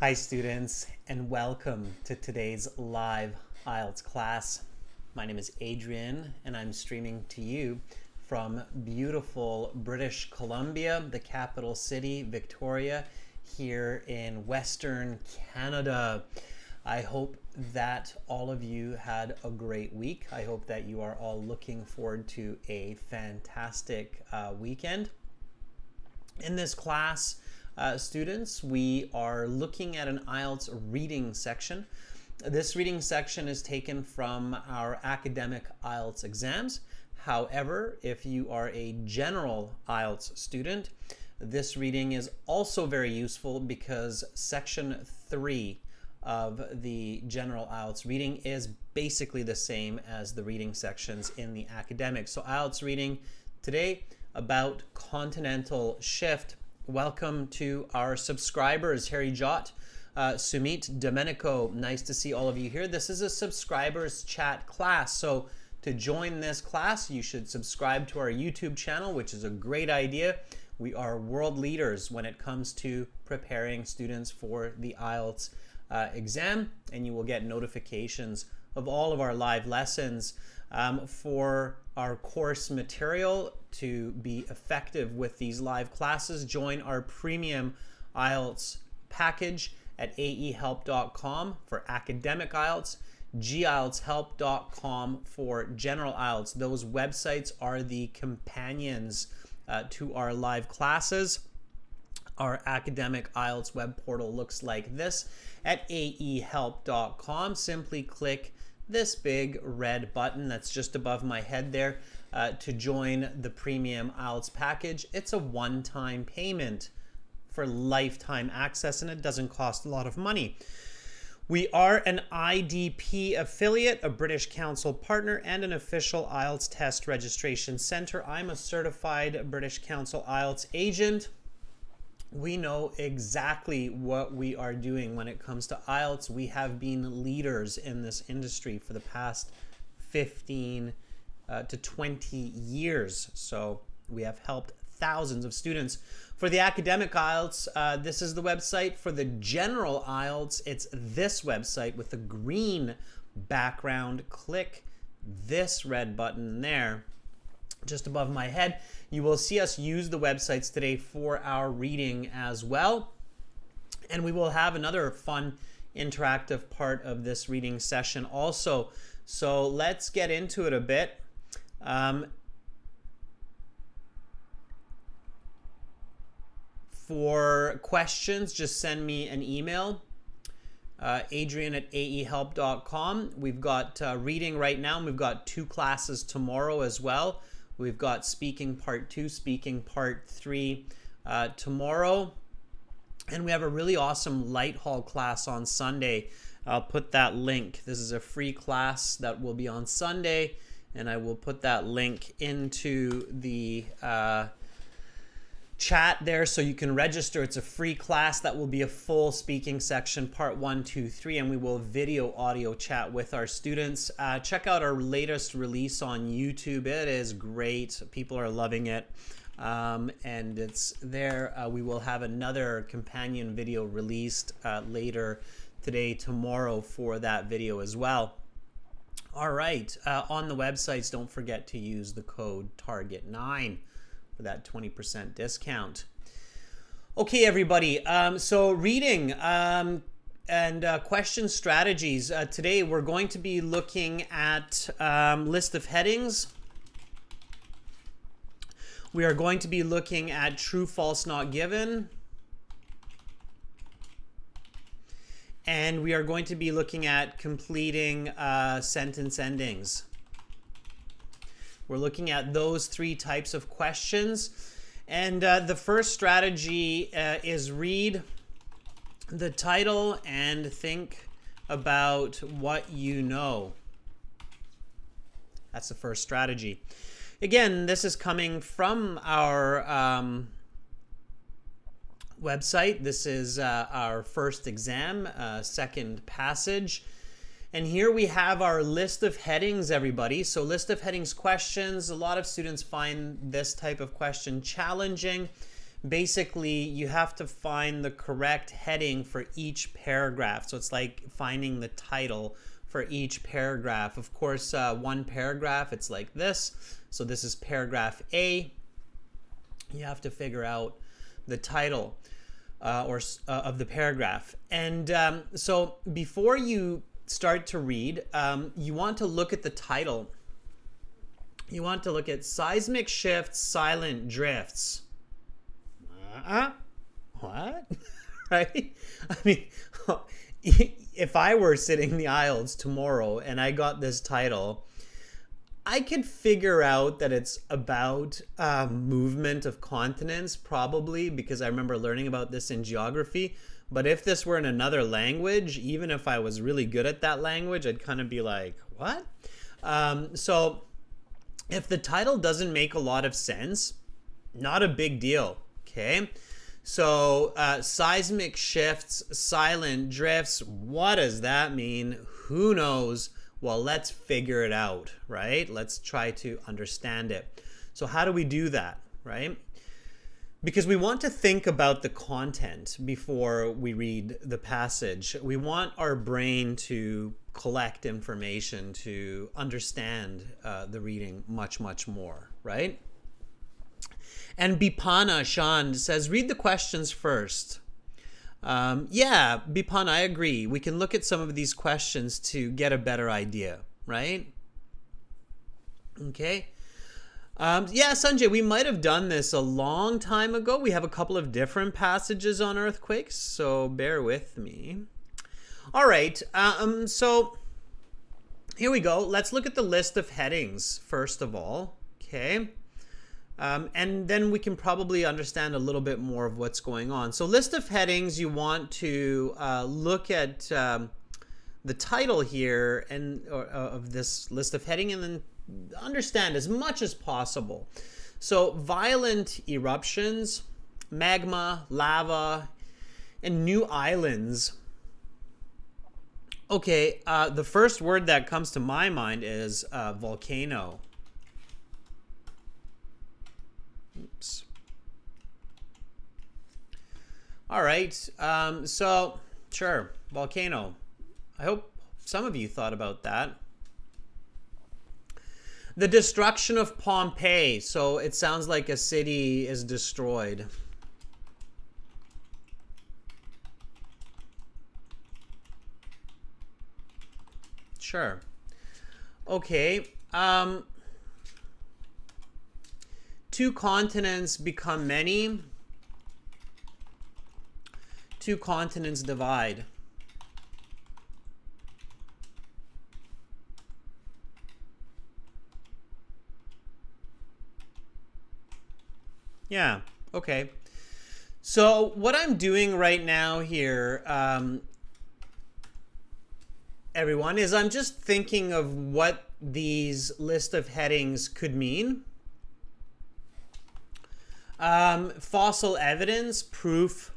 Hi students, and welcome to today's live Ielts class. My name is Adrian and I'm streaming to you from beautiful British Columbia, the capital city, Victoria, here in Western Canada. I hope that all of you had a great week. I hope that you are all looking forward to a fantastic weekend. In this class, students, we are looking at an Ielts reading section. This reading section is taken from our academic Ielts exams. However, if you are a general Ielts student, this reading is also very useful because section 3 of the general Ielts reading is basically the same as the reading sections in the academic. So Ielts reading today about Continental shift. Welcome to our subscribers, Harry Jot, Sumit, Domenico. Nice to see all of you here. This is a subscribers chat class. So to join this class, you should subscribe to our YouTube channel, which is a great idea. We are world leaders when it comes to preparing students for the Ielts exam, and you will get notifications of all of our live lessons. For our course material to be effective with these live classes, join our premium Ielts package at aehelp.com for academic Ielts, gieltshelp.com for general Ielts. Those websites are the companions to our live classes. Our academic Ielts web portal looks like this at aehelp.com. Simply click this big red button that's just above my head there to join the premium Ielts package. It's a one-time payment for lifetime access, and it doesn't cost a lot of money. We are an IDP affiliate, a British Council partner, and an official Ielts test registration center. I'm a certified British Council Ielts agent. We know exactly what we are doing when it comes to Ielts. We have been leaders in this industry for the past 15 to 20 years. So we have helped thousands of students. For the academic Ielts, this is the website. For the general Ielts, it's this website with the green background. Click this red button there just above my head. You will see us use the websites today for our reading as well. And we will have another fun interactive part of this reading session also. So let's get into it a bit. For questions, just send me an email. Adrian at aehelp.com. We've got reading right now, and we've got 2 classes tomorrow as well. We've got speaking part 2, speaking part 3 tomorrow. And we have a really awesome light hall class on Sunday. I'll put that link. This is a free class that will be on Sunday, and I will put that link into the chat there so you can register. It's a free class that will be a full speaking section, part 1, 2, 3, and we will video audio chat with our students. Check out our latest release on YouTube. It is great. People are loving it. And it's there. We will have another companion video released later today, tomorrow for that video as well. All right. On the websites, don't forget to use the code TARGET9 for that 20% discount. Okay, everybody. So reading and question strategies. Today we're going to be looking at list of headings. We are going to be looking at true, false, not given. And we are going to be looking at completing sentence endings. We're looking at those 3 types of questions. And the first strategy is read the title and think about what you know. That's the first strategy. Again, this is coming from our website. This is our first exam, second passage. And here we have our list of headings, everybody. So list of headings questions. A lot of students find this type of question challenging basically you have to find the correct heading for each paragraph. So it's like finding the title for each paragraph. Of course, one paragraph, it's like this. So this is paragraph A. You have to figure out the title of the paragraph. And so before you start to read, you want to look at the title. You want to look at seismic shifts, silent drifts. What? Right? I mean, if I were sitting in the Ielts tomorrow and I got this title, I could figure out that it's about movement of continents, probably, because I remember learning about this in geography. But if this were in another language, even if I was really good at that language, I'd kind of be like, what? So if the title doesn't make a lot of sense, not a big deal, okay? So seismic shifts, silent drifts, what does that mean? Who knows? Well, let's figure it out, right? Let's try to understand it. So how do we do that, right? Because we want to think about the content before we read the passage. We want our brain to collect information, to understand the reading much, much more, right? And Bipana Sean says, read the questions first. Yeah, Bipan, I agree. We can look at some of these questions to get a better idea, right? Okay. Yeah, Sanjay, we might have done this a long time ago. We have a couple of different passages on earthquakes, so bear with me. All right. So here we go. Let's look at the list of headings first of all. Okay. And then we can probably understand a little bit more of what's going on. So list of headings, you want to look at the title here and of this list of heading, and then understand as much as possible. So violent eruptions, magma, lava, and new islands. Okay, the first word that comes to my mind is volcano. Oops. All right. So, sure, volcano. I hope some of you thought about that. The destruction of Pompeii. So it sounds like a city is destroyed. Sure. Okay. Two continents become many. Two continents divide. Yeah, okay. So what I'm doing right now here, everyone, is I'm just thinking of what these list of headings could mean. Fossil evidence, proof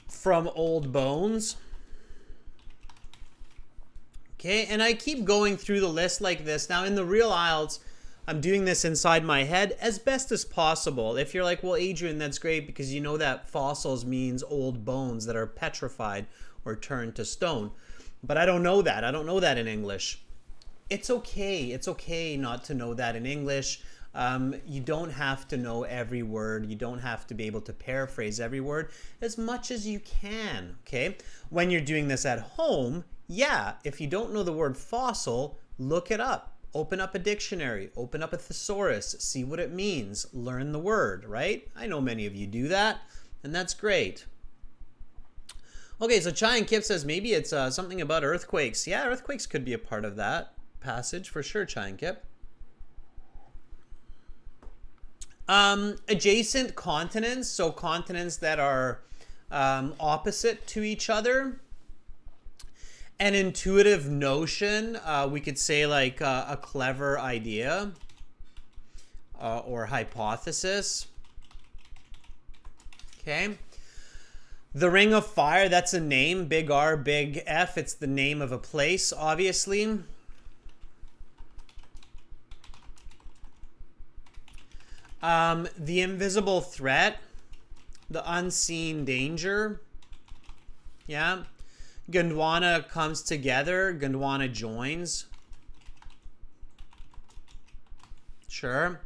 from old bones. Okay, and I keep going through the list like this. Now in the real Ielts, I'm doing this inside my head as best as possible. If you're like, well, Adrian, that's great because you know that fossils means old bones that are petrified or turned to stone. But I don't know that. I don't know that in English. It's okay. It's okay not to know that in English. You don't have to know every word. You don't have to be able to paraphrase every word as much as you can, okay? When you're doing this at home, yeah, if you don't know the word fossil, look it up. Open up a dictionary, open up a thesaurus, see what it means, learn the word, right? I know many of you do that, and that's great. Okay, so Chai and Kip says maybe it's something about earthquakes. Yeah, earthquakes could be a part of that passage for sure, Chai and Kip. Adjacent continents, so continents that are opposite to each other. An intuitive notion, we could say like a clever idea or hypothesis. Okay. The Ring of Fire, that's a name, big R, big F. It's the name of a place, obviously. The invisible threat, the unseen danger. Yeah. Gondwana comes together. Gondwana joins. Sure.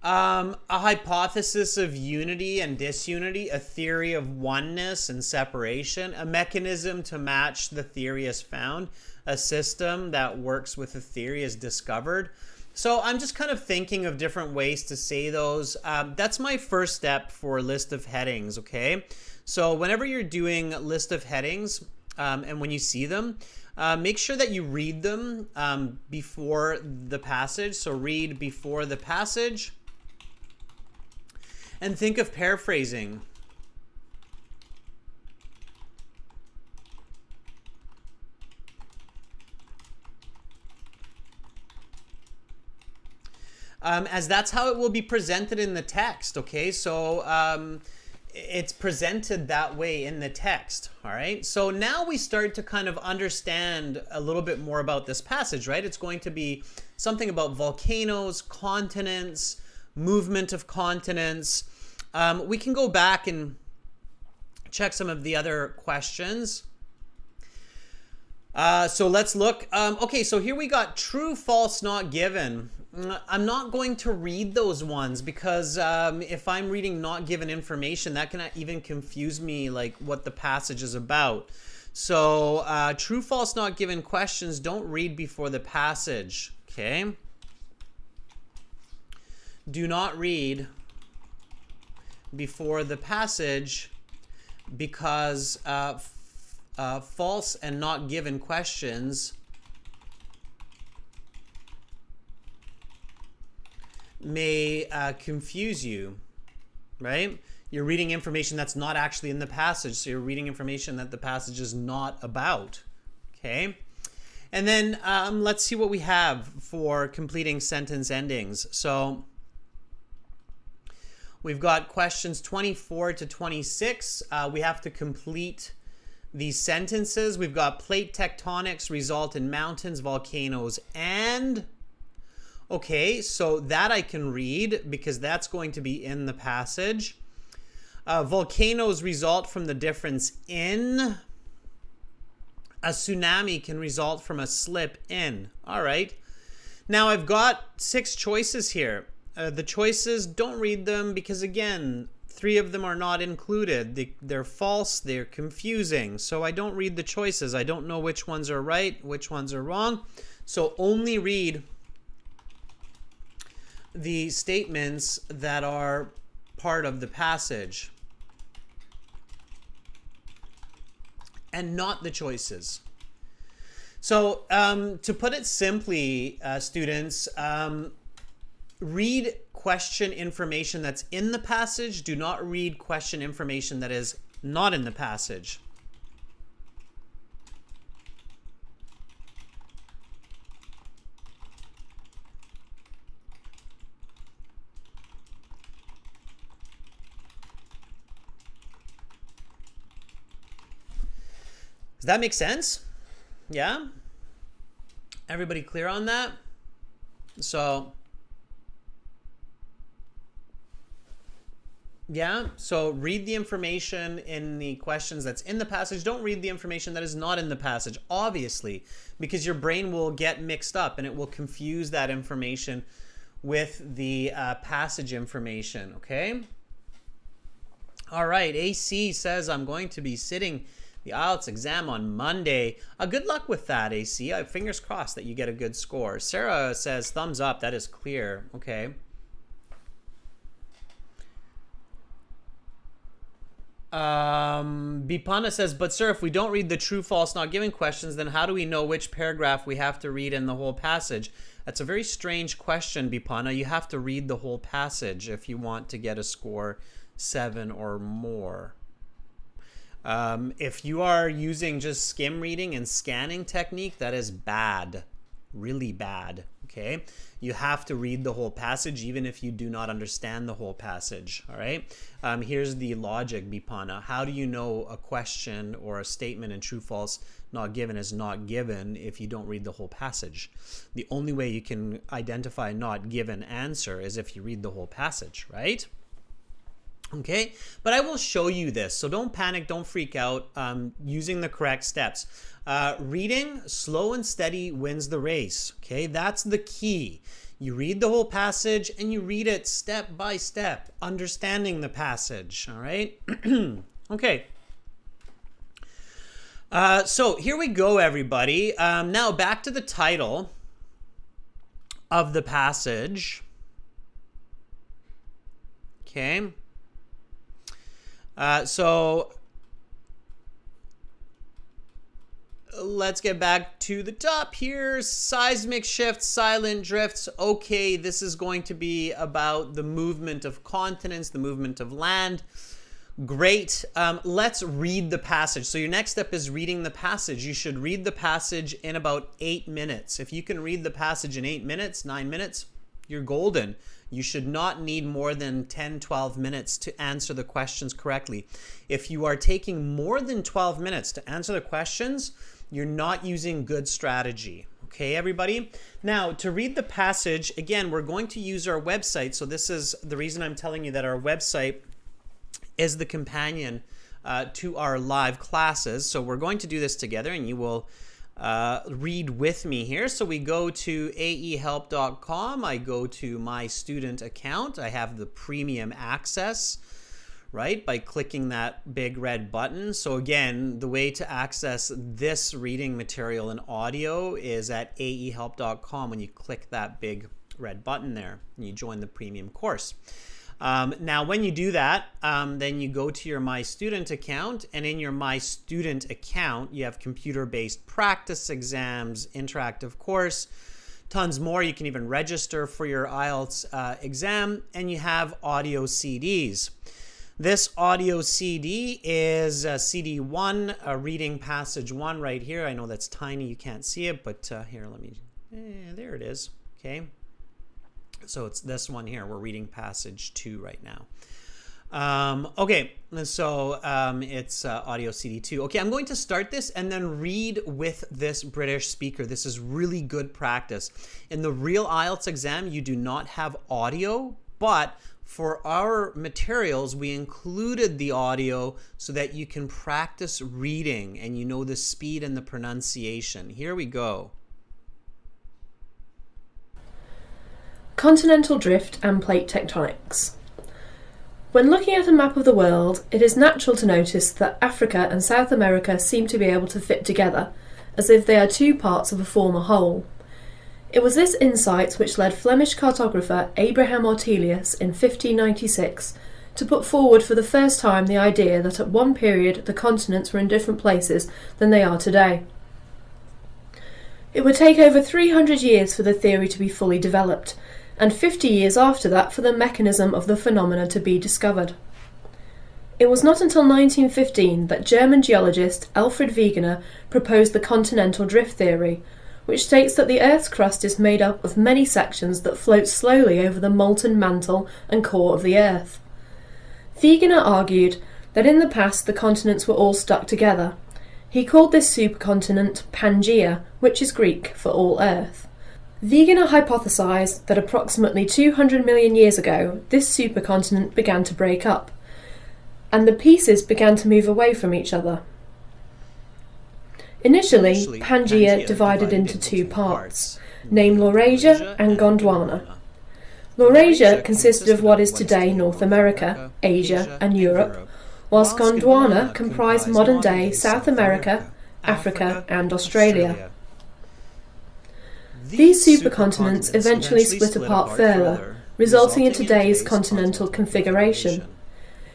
A hypothesis of unity and disunity, a theory of oneness and separation, a mechanism to match the theory as found, a system that works with the theory is discovered. So I'm just kind of thinking of different ways to say those. That's my first step for list of headings, okay? So whenever you're doing list of headings and when you see them, make sure that you read them before the passage. So read before the passage. And think of paraphrasing. As that's how it will be presented in the text, okay? So it's presented that way in the text, all right? So now we start to kind of understand a little bit more about this passage, right? It's going to be something about volcanoes, continents, movement of continents. We can go back and check some of the other questions. So let's look. Okay, so here we got true, false, not given. I'm not going to read those ones because if I'm reading not given information, that can even confuse me, like what the passage is about. So true, false, not given questions don't read before the passage, okay? Do not read before the passage because false and not given questions may confuse you, right? You're reading information that's not actually in the passage, so you're reading information that the passage is not about, okay? And then let's see what we have for completing sentence endings. So we've got questions 24 to 26. We have to complete these sentences. We've got plate tectonics result in mountains, volcanoes, and... Okay, so that I can read because that's going to be in the passage. Volcanoes result from the difference in. A tsunami can result from a slip in. All right. Now I've got 6 choices here. The choices, don't read them because, again, 3 of them are not included. They're false. They're confusing. So I don't read the choices. I don't know which ones are right, which ones are wrong. So only read the statements that are part of the passage and not the choices. So to put it simply, students, read question information that's in the passage. Do not read question information that is not in the passage. Does that make sense? Yeah? Everybody clear on that? So, yeah, so read the information in the questions that's in the passage. Don't read the information that is not in the passage, obviously, because your brain will get mixed up and it will confuse that information with the passage information, okay? All right, AC says, I'm going to be sitting the Ielts exam on Monday. Good luck with that, AC. Fingers crossed that you get a good score. Sarah says, thumbs up. That is clear. Okay. Bipana says, but sir, if we don't read the true, false, not given questions, then how do we know which paragraph we have to read in the whole passage? That's a very strange question, Bipana. You have to read the whole passage if you want to get a score 7 or more. If you are using just skim reading and scanning technique, that is bad, really bad, okay? You have to read the whole passage even if you do not understand the whole passage, all right? Here's the logic, Bipana. How do you know a question or a statement in true, false, not given is not given if you don't read the whole passage? The only way you can identify not given answer is if you read the whole passage, right? Okay, but I will show you this, so don't panic, don't freak out, using the correct steps. Reading slow and steady wins the race, okay? That's the key. You read the whole passage and you read it step by step, understanding the passage, all right? Okay. So here we go, everybody. Now back to the title of the passage. Okay. So let's get back to the top here. Seismic shifts, silent drifts. Okay, this is going to be about the movement of continents, the movement of land. Great. Let's read the passage. So your next step is reading the passage. You should read the passage in about 8 minutes. If you can read the passage in 8 minutes, 9 minutes, you're golden. You should not need more than 10, 12 minutes to answer the questions correctly. If you are taking more than 12 minutes to answer the questions, you're not using good strategy. Okay, everybody? Now, to read the passage, again, we're going to use our website. So this is the reason I'm telling you that our website is the companion to our live classes. So we're going to do this together, and you will read with me here. So we go to aehelp.com. I go to my student account. I have the premium access, right, by clicking that big red button. So again, the way to access this reading material and audio is at aehelp.com when you click that big red button there and you join the premium course. Now, when you do that, then you go to your My Student account, and in your My Student account, you have computer-based practice exams, interactive course, tons more. You can even register for your Ielts exam, and you have audio CDs. This audio CD is CD 1, reading passage 1 right here. I know that's tiny, you can't see it, but here, let me, there it is, okay? So it's this one here. We're reading passage 2 right now. Okay, so it's audio CD 2. Okay, I'm going to start this and then read with this British speaker. This is really good practice. In the real IELTS exam, you do not have audio, but for our materials, we included the audio so that you can practice reading and you know the speed and the pronunciation. Here we go. Continental drift and plate tectonics. When looking at a map of the world, it is natural to notice that Africa and South America seem to be able to fit together, as if they are two parts of a former whole. It was this insight which led Flemish cartographer Abraham Ortelius in 1596 to put forward for the first time the idea that at one period the continents were in different places than they are today. It would take over 300 years for the theory to be fully developed, and 50 years after that for the mechanism of the phenomena to be discovered. It was not until 1915 that German geologist Alfred Wegener proposed the continental drift theory, which states that the Earth's crust is made up of many sections that float slowly over the molten mantle and core of the Earth. Wegener argued that in the past the continents were all stuck together. He called this supercontinent Pangaea, which is Greek for all Earth. Wegener hypothesized that approximately 200 million years ago, this supercontinent began to break up, and the pieces began to move away from each other. Initially, Pangaea divided into two parts, named Laurasia and Gondwana. Laurasia consisted of what is today North America, Asia, and Europe, whilst Gondwana comprised modern-day South America, Africa, and Australia. These supercontinents eventually split apart further, resulting in today's continental configuration.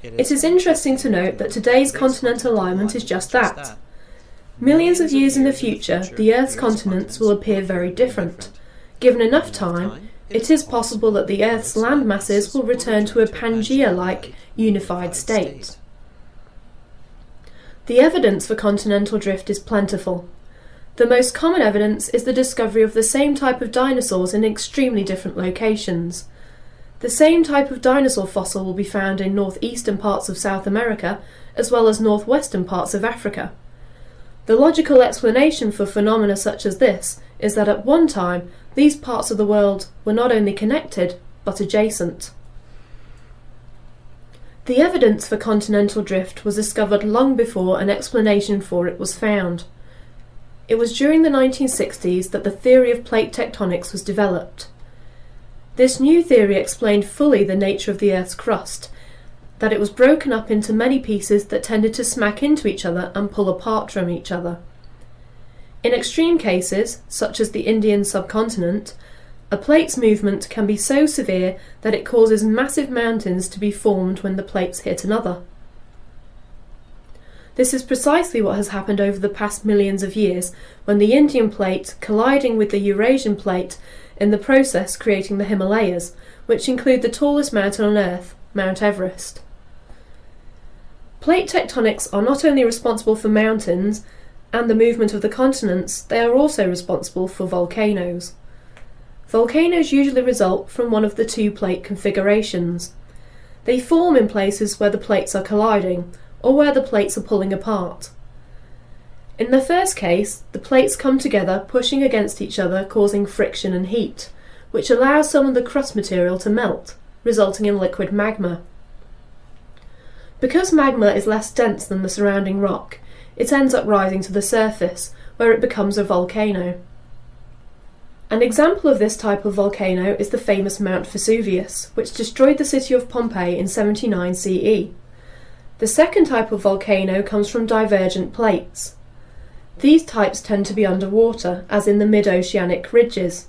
It is interesting to note that today's continental alignment is just that. Millions of years in the future, the Earth's continents will appear very different. Given enough time, it is possible that the Earth's land masses will return to a Pangaea-like unified state. The evidence for continental drift is plentiful. The most common evidence is the discovery of the same type of dinosaurs in extremely different locations. The same type of dinosaur fossil will be found in northeastern parts of South America as well as northwestern parts of Africa. The logical explanation for phenomena such as this is that at one time these parts of the world were not only connected but adjacent. The evidence for continental drift was discovered long before an explanation for it was found. It was during the 1960s that the theory of plate tectonics was developed. This new theory explained fully the nature of the Earth's crust, that it was broken up into many pieces that tended to smack into each other and pull apart from each other. In extreme cases, such as the Indian subcontinent, a plate's movement can be so severe that it causes massive mountains to be formed when the plates hit another. This is precisely what has happened over the past millions of years, when the Indian plate colliding with the Eurasian plate, in the process creating the Himalayas, which include the tallest mountain on Earth, Mount Everest. Plate tectonics are not only responsible for mountains and the movement of the continents, they are also responsible for volcanoes. Volcanoes usually result from one of the two plate configurations. They form in places where the plates are colliding, or where the plates are pulling apart. In the first case, the plates come together pushing against each other, causing friction and heat, which allows some of the crust material to melt, resulting in liquid magma. Because magma is less dense than the surrounding rock, it ends up rising to the surface, where it becomes a volcano. An example of this type of volcano is the famous Mount Vesuvius, which destroyed the city of Pompeii in 79 CE. The second type of volcano comes from divergent plates. These types tend to be underwater, as in the mid-oceanic ridges.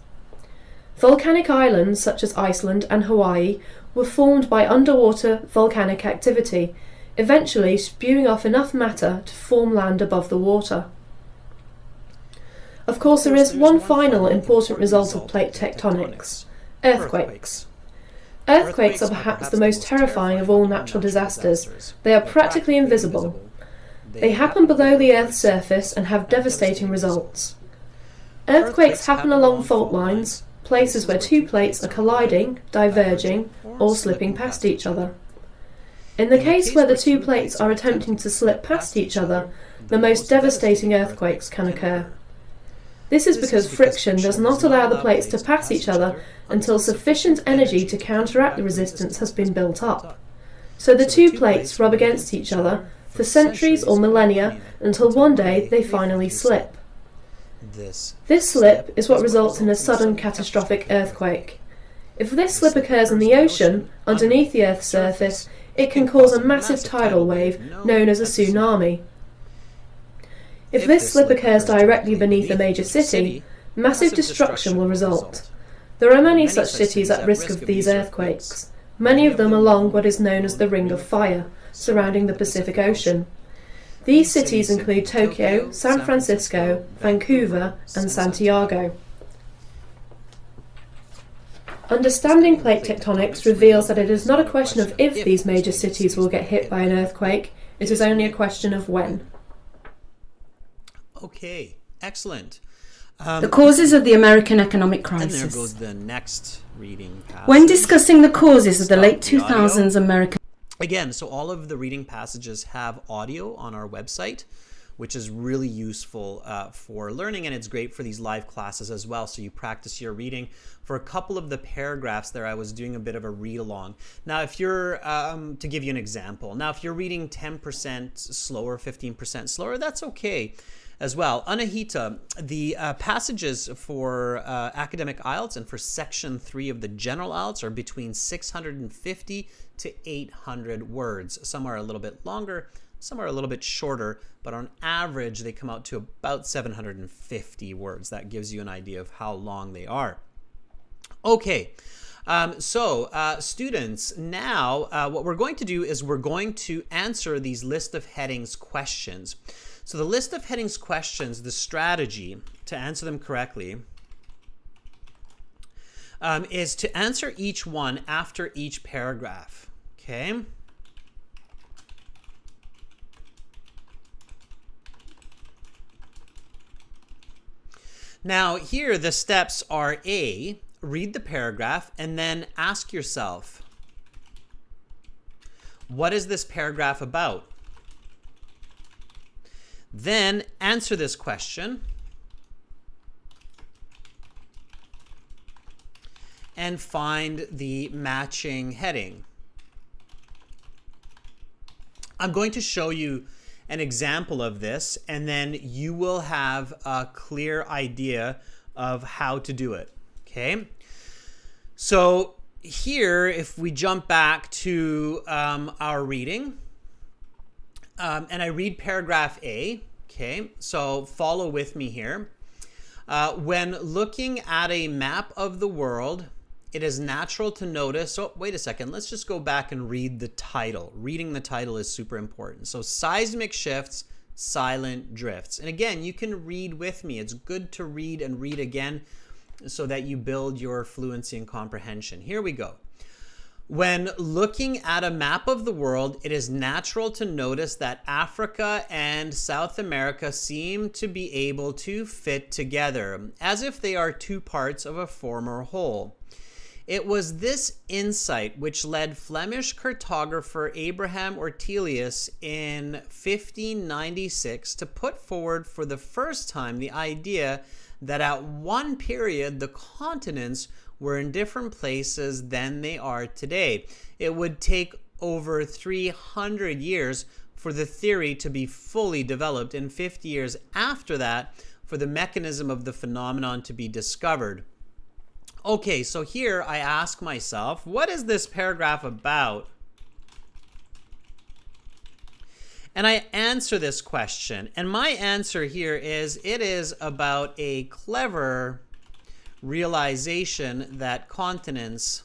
Volcanic islands such as Iceland and Hawaii were formed by underwater volcanic activity, eventually spewing off enough matter to form land above the water. Of course, there is one final important result of plate tectonics: earthquakes. Earthquakes are perhaps the most terrifying of all natural disasters. They are practically invisible. They happen below the Earth's surface and have devastating results. Earthquakes happen along fault lines, places where two plates are colliding, diverging, or slipping past each other. In the case where the two plates are attempting to slip past each other, the most devastating earthquakes can occur. This is because friction does not allow the plates to pass each other until sufficient energy to counteract the resistance has been built up. So the two plates rub against each other for centuries or millennia until one day they finally slip. This slip is what results in a sudden catastrophic earthquake. If this slip occurs in the ocean, underneath the Earth's surface, it can cause a massive tidal wave known as a tsunami. If this slip occurs directly beneath a major city, massive destruction will result. There are many such cities at risk of these earthquakes, many of them along what is known as the Ring of Fire, surrounding the Pacific Ocean. These cities include Tokyo, San Francisco, Vancouver, and Santiago. Understanding plate tectonics reveals that it is not a question of if these major cities will get hit by an earthquake, it is only a question of when. Okay, excellent. The causes of the American economic crisis. And there goes the next reading passage. When discussing the causes of the late 2000s American... Again, so all of the reading passages have audio on our website, which is really useful for learning, and it's great for these live classes as well. So you practice your reading. For a couple of the paragraphs there, I was doing a bit of a read along. Now, if you're, to give you an example, now if you're reading 10% slower, 15% slower, that's okay as well. Anahita, the passages for academic Ielts and for section 3 of the general Ielts are between 650 to 800 words. Some are a little bit longer, some are a little bit shorter, but on average they come out to about 750 words. That gives you an idea of how long they are. Okay, students, now what we're going to do is we're going to answer these list of headings questions. So the list of headings questions, the strategy to answer them correctly is to answer each one after each paragraph, okay? Now here the steps are A, read the paragraph and then ask yourself, what is this paragraph about? Then answer this question and find the matching heading. I'm going to show you an example of this, and then you will have a clear idea of how to do it, okay? So here, if we jump back to our reading, and I read paragraph A, okay? So follow with me here. When looking at a map of the world, it is natural to notice, oh, wait a second, let's just go back and read the title. Reading the title is super important. So seismic shifts, silent drifts. And again, you can read with me. It's good to read and read again so that you build your fluency and comprehension. Here we go. When looking at a map of the world, it is natural to notice that Africa and South America seem to be able to fit together, as if they are two parts of a former whole. It was this insight which led Flemish cartographer Abraham Ortelius in 1596 to put forward for the first time the idea that at one period the continents were in different places than they are today. It would take over 300 years for the theory to be fully developed, and 50 years after that for the mechanism of the phenomenon to be discovered. Okay, so here I ask myself, what is this paragraph about? And I answer this question. And my answer here is, it is about a clever realization that continents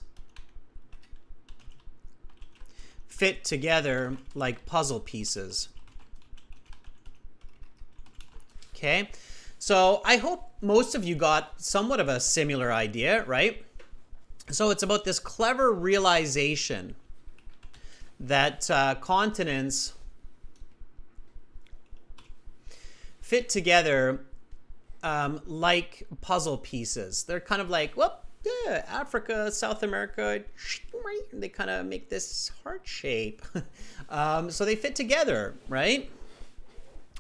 fit together like puzzle pieces. Okay? So I hope most of you got somewhat of a similar idea, right? So it's about this clever realization that continents fit together like puzzle pieces. They're kind of like, well, yeah, Africa, South America, they kind of make this heart shape. So they fit together, right?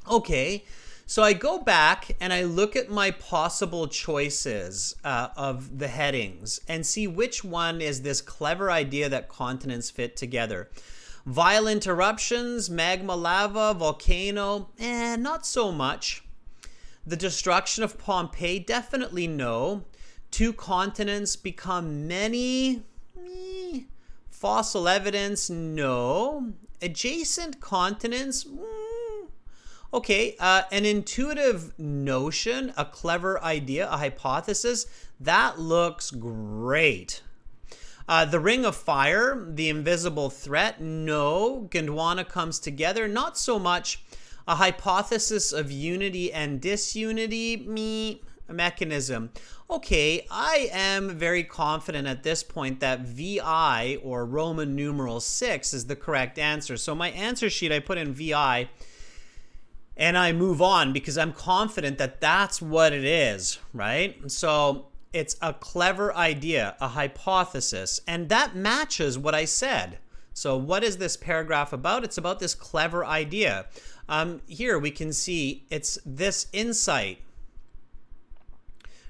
Okay. So I go back and I look at my possible choices of the headings and see which one is this clever idea that continents fit together. Violent eruptions, magma lava, volcano, not so much. The destruction of Pompeii, definitely no. Two continents become many, fossil evidence, no. Adjacent continents, okay, an intuitive notion, a clever idea, a hypothesis, that looks great. The Ring of Fire, the invisible threat, no. Gondwana comes together, not so much. A hypothesis of unity and disunity, a mechanism. Okay, I am very confident at this point that VI, or Roman numeral 6, is the correct answer. So my answer sheet, I put in VI, and I move on because I'm confident that that's what it is, right? So it's a clever idea, a hypothesis, and that matches what I said. So what is this paragraph about? It's about this clever idea. Here we can see it's this insight,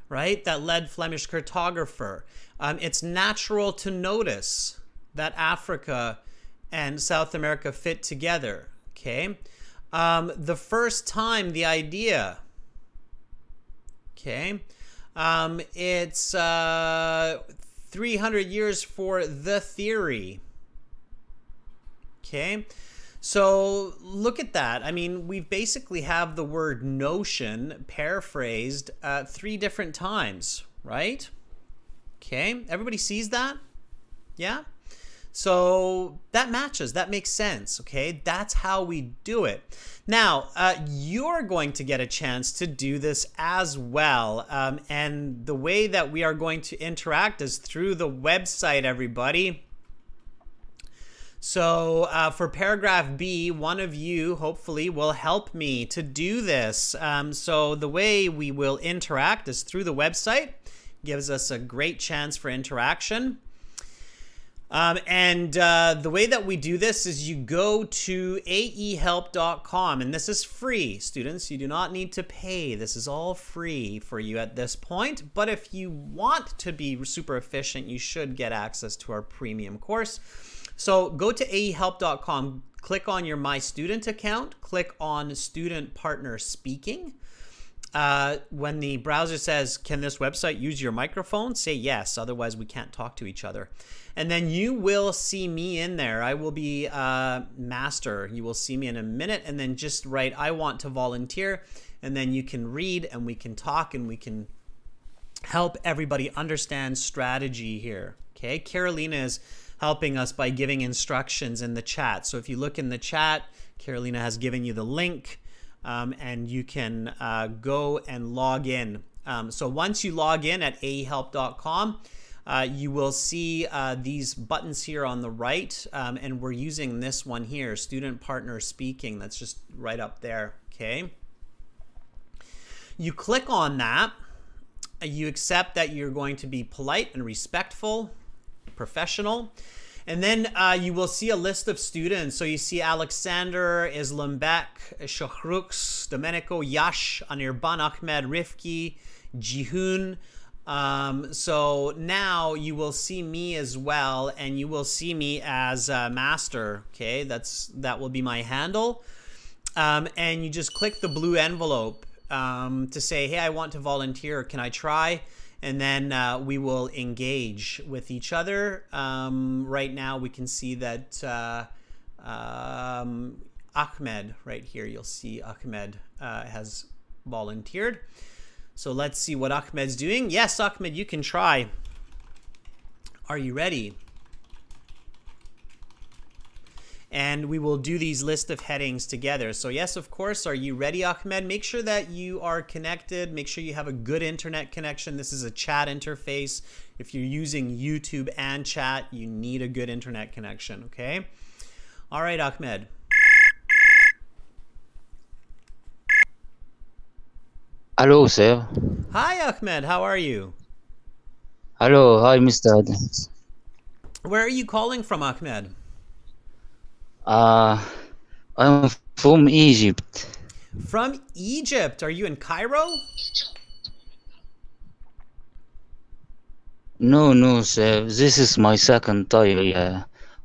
right, that led Flemish cartographer. It's natural to notice that Africa and South America fit together, okay? The first time the idea, okay, it's 300 years for the theory, okay? So look at that. I mean, we basically have the word notion paraphrased 3 different times, right? Okay, everybody sees that? Yeah? So that matches, that makes sense, okay? That's how we do it. Now, you're going to get a chance to do this as well. And the way that we are going to interact is through the website, everybody. So for paragraph B, one of you hopefully will help me to do this. So the way we will interact is through the website. Gives us a great chance for interaction. The way that we do this is you go to aehelp.com, and this is free. Students, you do not need to pay. This is all free for you at this point. But if you want to be super efficient, you should get access to our premium course. So go to aehelp.com, click on your My Student account, click on Student Partner Speaking. When the browser says, can this website use your microphone? Say yes, otherwise we can't talk to each other. And then you will see me in there. I will be master. You will see me in a minute, and then just write, I want to volunteer. And then you can read and we can talk and we can help everybody understand strategy here. Okay, Carolina is helping us by giving instructions in the chat. So if you look in the chat, Carolina has given you the link. And you can go and log in. So once you log in at aehelp.com, you will see these buttons here on the right, and we're using this one here, Student Partner Speaking. That's just right up there, okay? You click on that. You accept that you're going to be polite and respectful, professional. And then you will see a list of students. So you see Alexander, Islambek, Shahrux, Domenico, Yash, Anirban, Ahmed, Rifki, Jihun. So now you will see me as well, and you will see me as master. Okay, that will be my handle. And you just click the blue envelope to say, hey, I want to volunteer. Can I try? And then we will engage with each other. Right now we can see that Ahmed right here, you'll see Ahmed has volunteered. So let's see what Ahmed's doing. Yes, Ahmed, you can try. Are you ready? And we will do these list of headings together. So yes, of course. Are you ready, Ahmed? Make sure that you are connected. Make sure you have a good internet connection. This is a chat interface. If you're using YouTube and chat, you need a good internet connection, okay? All right, Ahmed. Hello, sir. Hi, Ahmed. How are you? Hello, hi, Mr. Adams. Where are you calling from, Ahmed? I'm from Egypt. From Egypt. Are you in Cairo? No, sir. This is my second time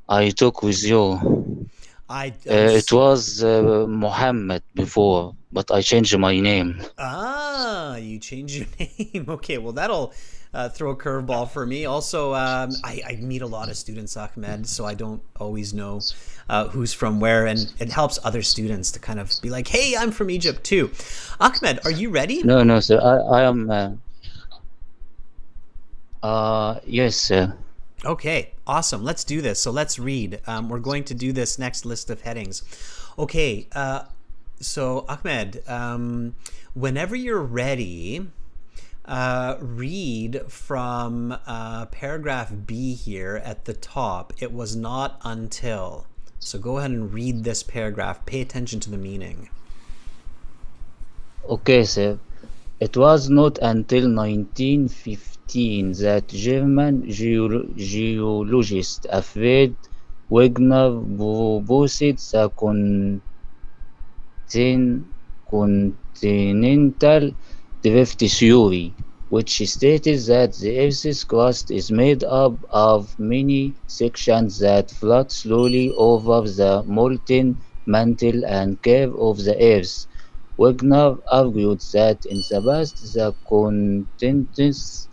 I talk with you. It was Mohammed before, but I changed my name. Ah, you changed your name. Okay, well, that'll throw a curveball for me. Also, I meet a lot of students, Ahmed, so I don't always know who's from where, and it helps other students to kind of be like, hey, I'm from Egypt too. Ahmed, are you ready? No, sir. I am... yes, sir. Okay, awesome. Let's do this. So let's read. We're going to do this next list of headings. Okay, so Ahmed, whenever you're ready, read from paragraph B here at the top. It was not until. So go ahead and read this paragraph. Pay attention to the meaning. Okay, sir. It was not until 1915 that German geologist Alfred Wegener proposed the continental drift theory, which stated that the Earth's crust is made up of many sections that float slowly over the molten mantle and curve of the Earth. Wegener argued that in the past the continents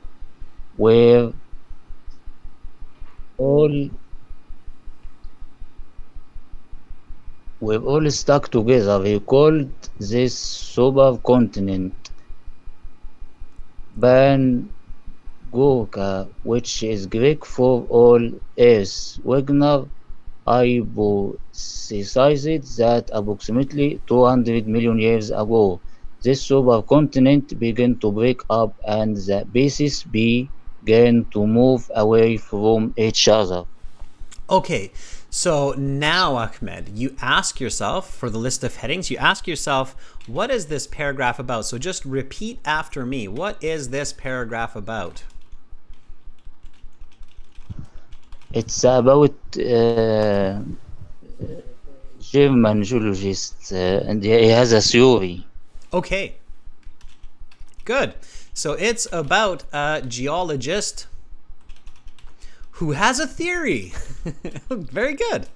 were all stuck together. He called this supercontinent Pangaea, which is Greek for all Earth. Wegener hypothesized that approximately 200 million years ago, this supercontinent began to break up and the pieces began to move away from each other. Okay, So now, Ahmed, you ask yourself, for the list of headings, you ask yourself, what is this paragraph about? So just repeat after me. What is this paragraph about? It's about German geologist, and he has a theory. Okay. Good. So it's about a geologist who has a theory. Very good.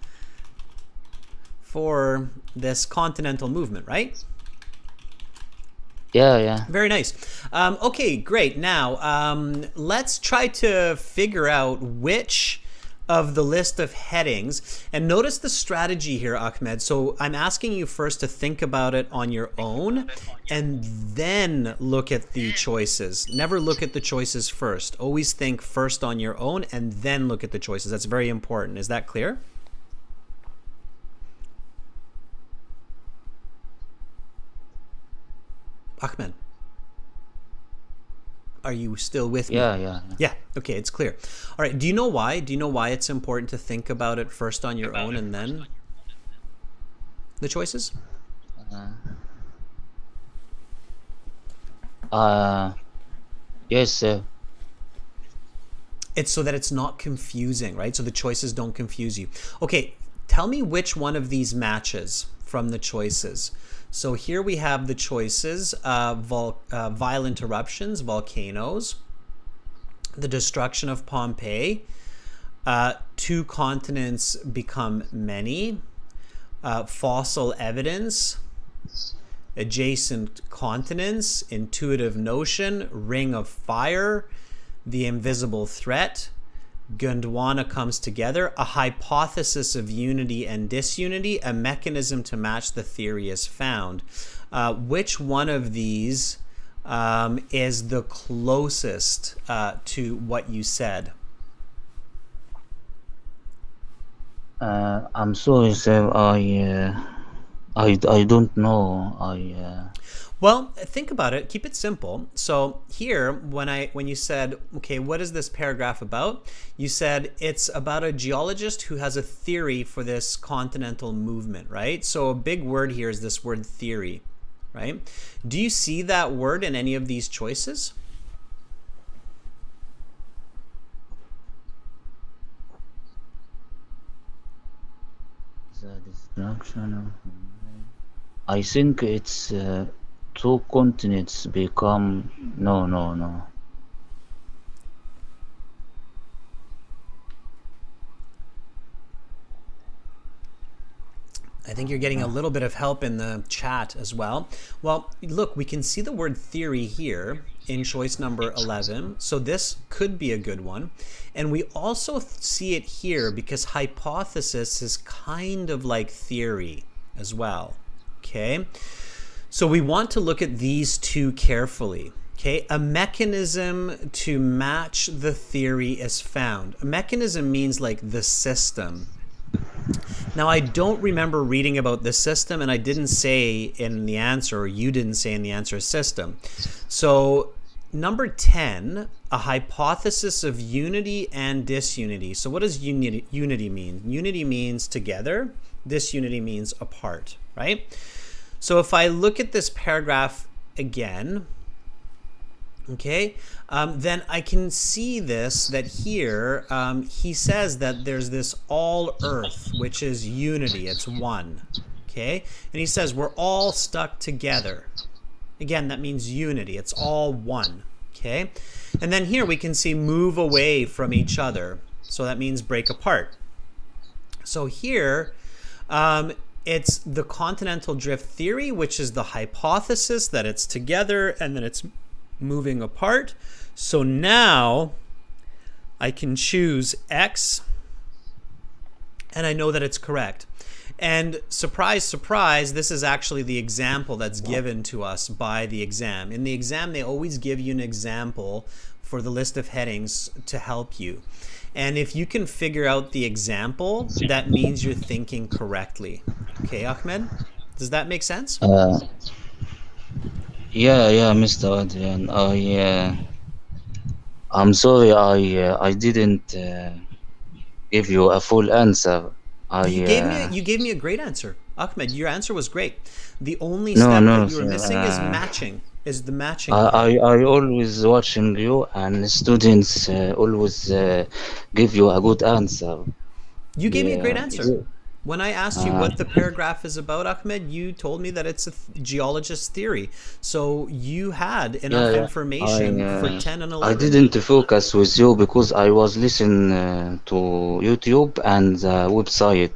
For this continental movement, right? Yeah. Very nice. Okay, great. Now, let's try to figure out which of the list of headings. And notice the strategy here, Ahmed. So I'm asking you first to think about it on your own and then look at the choices. Never look at the choices first. Always think first on your own and then look at the choices. That's very important. Is that clear? Ahmed, are you still with me? Yeah. Okay, it's clear. All right, do you know why? Do you know why it's important to think about it first on your own and then the choices? Yes, sir. It's so that it's not confusing, right? So the choices don't confuse you. Okay, tell me which one of these matches from the choices. So here we have the choices, violent eruptions, volcanoes, the destruction of Pompeii, two continents become many, fossil evidence, adjacent continents, intuitive notion, ring of fire, the invisible threat, Gondwana comes together, a hypothesis of unity and disunity, a mechanism to match the theory is found. Which one of these is the closest to what you said? I'm sorry, sir. I don't know. Well, think about it. Keep it simple. So here, when you said, okay, what is this paragraph about? You said it's about a geologist who has a theory for this continental movement, right? So a big word here is this word theory, right? Do you see that word in any of these choices? The destruction of... I think it's two continents become... No. I think you're getting a little bit of help in the chat as well. Well, look, we can see the word theory here in choice number 11. So this could be a good one. And we also see it here because hypothesis is kind of like theory as well. Okay. So we want to look at these two carefully. Okay. A mechanism to match the theory is found. A mechanism means like the system. Now, I don't remember reading about this system, and I didn't say in the answer, or you didn't say in the answer, system. So number 10, a hypothesis of unity and disunity. So what does unity mean? Unity means together. Disunity means apart, right? So if I look at this paragraph again, okay, then I can see that here he says that there's this all earth, which is unity, it's one, okay? And he says we're all stuck together. Again, that means unity, it's all one, okay? And then here we can see move away from each other, so that means break apart. So here, it's the continental drift theory, which is the hypothesis that it's together and then it's moving apart. So now I can choose X and I know that it's correct. And surprise, surprise, this is actually the example that's given to us by the exam. In the exam, they always give you an example for the list of headings to help you. And if you can figure out the example, that means you're thinking correctly. Okay, Ahmed? Does that make sense? Yeah, Mr. Adrian. I'm sorry I didn't give you a full answer. You gave me a great answer, Ahmed. Your answer was great. The only No, step no, that you were missing is matching. Is the matching part. I always watching you, and students always give you a good answer. You gave me a great Yeah. answer. When I asked you what the paragraph is about, Ahmed, you told me that it's a geologist's theory. So you had enough information for 10 and 11. I didn't focus with you because I was listening to YouTube and the website.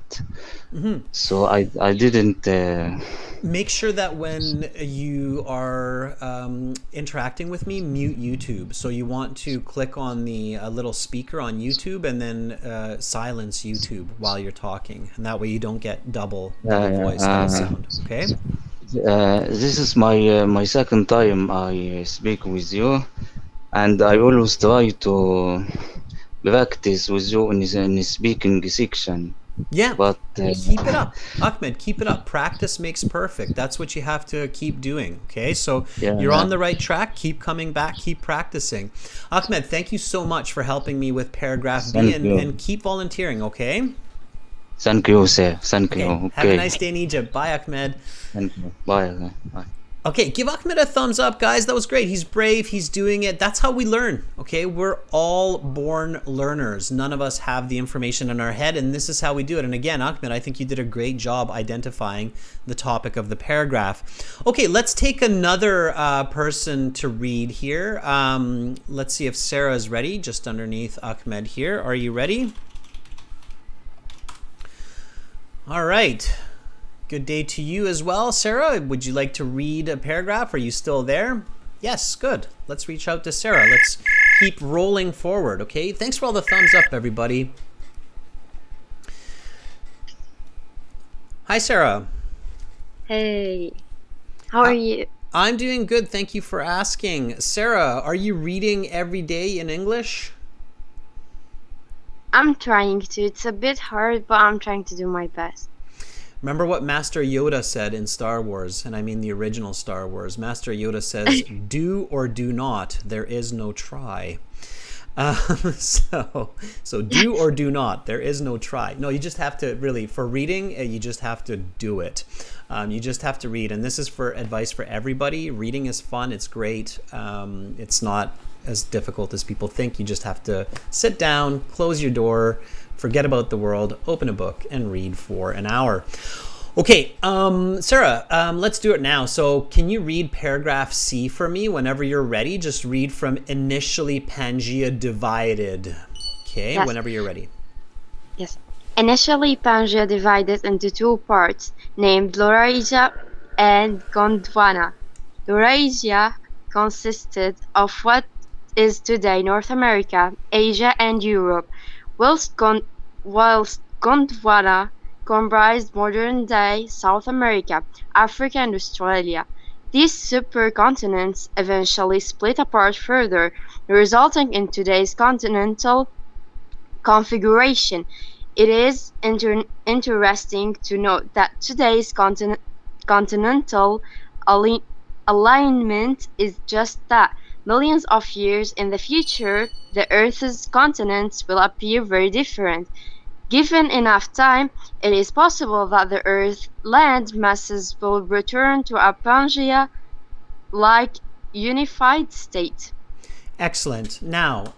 So I didn't. Make sure that when you are interacting with me, mute YouTube. So you want to click on the little speaker on YouTube and then silence YouTube while you're talking, and that way you don't get double voice, double sound. Okay. This is my second time I speak with you, and I always try to practice with you in the speaking section. Yeah, but keep it up, Ahmed. Keep it up. Practice makes perfect. That's what you have to keep doing. Okay, so you're on the right track. Keep coming back. Keep practicing. Ahmed, thank you so much for helping me with paragraph B, and keep volunteering. Okay. Thank you, sir. Thank you. Okay. Have a nice day in Egypt. Bye, Ahmed. Thank you. Bye. Bye. Okay, give Ahmed a thumbs up, guys. That was great. He's brave. He's doing it. That's how we learn, okay? We're all born learners. None of us have the information in our head, and this is how we do it. And again, Ahmed, I think you did a great job identifying the topic of the paragraph. Okay, let's take another person to read here. Let's see if Sarah is ready, just underneath Ahmed here. Are you ready? All right. Good day to you as well, Sarah. Would you like to read a paragraph? Are you still there? Yes, good. Let's reach out to Sarah. Let's keep rolling forward, okay? Thanks for all the thumbs up, everybody. Hi, Sarah. Hey, how are you? I'm doing good. Thank you for asking. Sarah, are you reading every day in English? I'm trying to. It's a bit hard, but I'm trying to do my best. Remember what Master Yoda said in Star Wars, and I mean the original Star Wars. Master Yoda says, do or do not, there is no try. So do or do not, there is no try. No, you just have to really, for reading, you just have to do it. You just have to read, and this is for advice for everybody. Reading is fun, it's great. It's not as difficult as people think. You just have to sit down, close your door, forget about the world, open a book, and read for an hour. Okay, Sarah, let's do it now. So can you read paragraph C for me whenever you're ready? Just read from initially Pangaea divided. Okay, yes. Whenever you're ready. Yes. Initially, Pangaea divided into two parts, named Laurasia and Gondwana. Laurasia consisted of what is today North America, Asia, and Europe, whilst Gondwana comprised modern-day South America, Africa, and Australia. These supercontinents eventually split apart further, resulting in today's continental configuration. It is interesting to note that today's continental alignment is just that. Millions of years in the future, the Earth's continents will appear very different. Given enough time, it is possible that the Earth's land masses will return to a Pangaea-like unified state. Excellent. Now,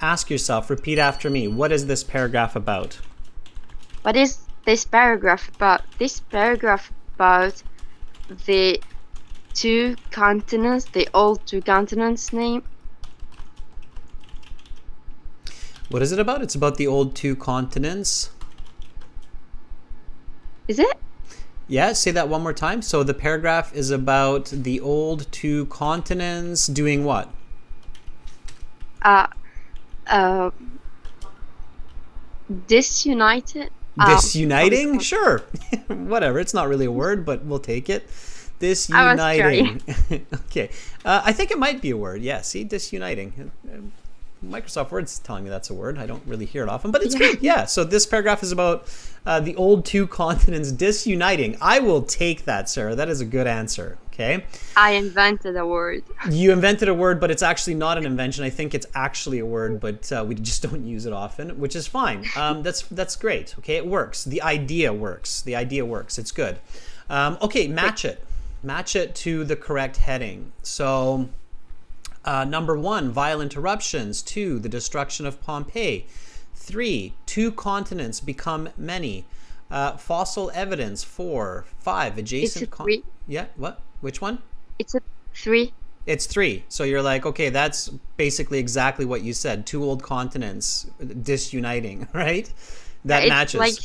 ask yourself, repeat after me, what is this paragraph about? What is this paragraph about? This paragraph about the two continents, the old two continents name. What is it about? It's about the old two continents. Is it? Yeah, say that one more time. So the paragraph is about the old two continents doing what? Disunited? Disuniting? Sure. Whatever. It's not really a word, but we'll take it. Disuniting. Okay. I think it might be a word. Yeah, see, disuniting. Microsoft Word's telling me that's a word. I don't really hear it often, but it's good. Yeah. So this paragraph is about the old two continents disuniting. I will take that, Sarah. That is a good answer. Okay. I invented a word. You invented a word, but it's actually not an invention. I think it's actually a word, but we just don't use it often, which is fine. That's great. Okay, it works. The idea works. The idea works. It's good. Okay, match it. Match it to the correct heading. So number 1, violent eruptions. 2, the destruction of Pompeii. 3, two continents become many. Fossil evidence. 4, 5, adjacent. Yeah, what? Which one? It's a 3. It's 3. So you're like, okay, that's basically exactly what you said. Two old continents disuniting, right? That matches. Like,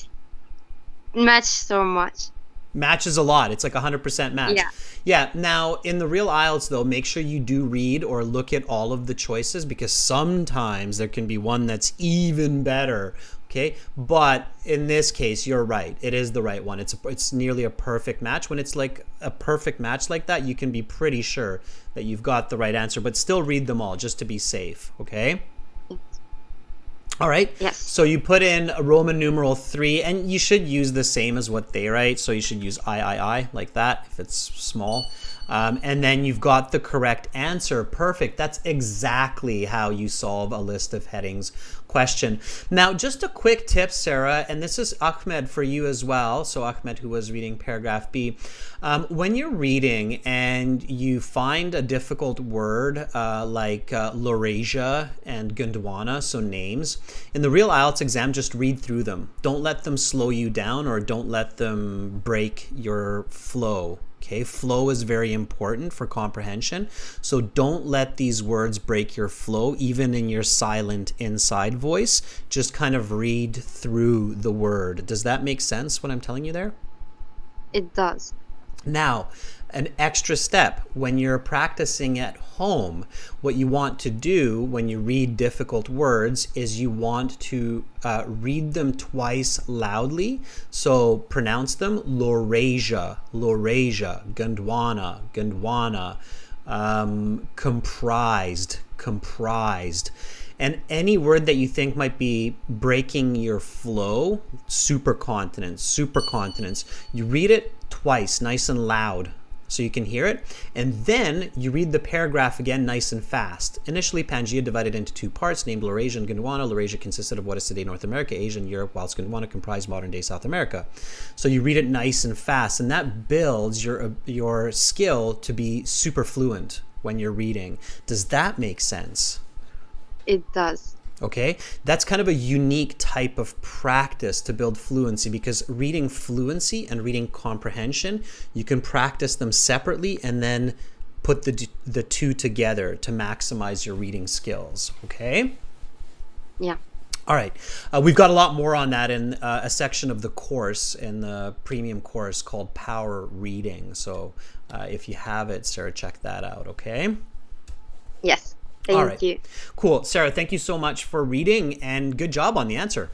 match so much. Matches a lot. It's like 100% match. Yeah. Yeah. Now, in the real IELTS, though, make sure you do read or look at all of the choices, because sometimes there can be one that's even better. Okay, but in this case, you're right. It is the right one. It's nearly a perfect match. When it's like a perfect match like that, you can be pretty sure that you've got the right answer, but still read them all just to be safe. Okay. All right. Yes. So you put in a Roman numeral 3, and you should use the same as what they write. So you should use I like that if it's small. And then you've got the correct answer. Perfect. That's exactly how you solve a list of headings question. Now, just a quick tip, Sarah, and this is Ahmed for you as well. So Ahmed, who was reading paragraph B. When you're reading and you find a difficult word like Laurasia and Gondwana, so names, in the real IELTS exam, just read through them. Don't let them slow you down, or don't let them break your flow. Okay, flow is very important for comprehension. So don't let these words break your flow, even in your silent inside voice. Just kind of read through the word. Does that make sense, what I'm telling you there? It does. Now, an extra step when you're practicing at home, what you want to do when you read difficult words is you want to read them twice loudly. So pronounce them: Laurasia, Laurasia, Gondwana, Gondwana, comprised, comprised. And any word that you think might be breaking your flow, supercontinents, supercontinents, you read it twice, nice and loud, so you can hear it. And then you read the paragraph again nice and fast. Initially, Pangaea divided into 2 parts, named Laurasia and Gondwana. Laurasia consisted of what is today North America, Asia, and Europe, whilst Gondwana comprised modern-day South America. So you read it nice and fast, and that builds your skill to be super fluent when you're reading. Does that make sense? It does. Okay, that's kind of a unique type of practice to build fluency, because reading fluency and reading comprehension, you can practice them separately and then put the two together to maximize your reading skills. Okay? Yeah. All right. We've got a lot more on that in a section of the course, in the premium course called Power Reading. So if you have it, Sarah, check that out. Okay? Yes. Thank you. Cool. Sarah, thank you so much for reading, and good job on the answer.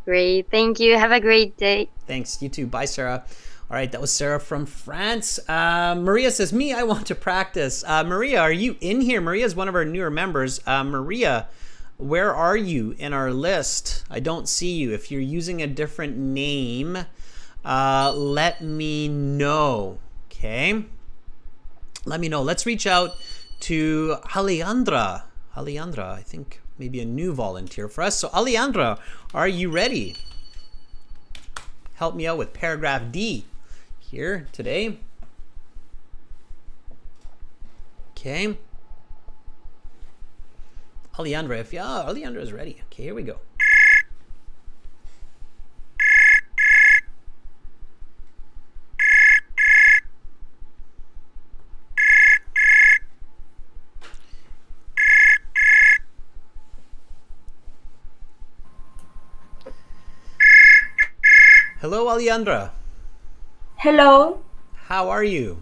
Great. Thank you. Have a great day. Thanks. You too. Bye, Sarah. All right. That was Sarah from France. Maria says, I want to practice. Maria, are you in here? Maria is one of our newer members. Maria, where are you in our list? I don't see you. If you're using a different name, let me know. Okay. Let me know. Let's reach out to Alejandra. Alejandra, I think maybe a new volunteer for us. So Alejandra, are you ready? Help me out with paragraph D here today. Okay. Alejandra, Alejandra is ready. Okay, here we go. Hello, Alejandra. Hello. How are you?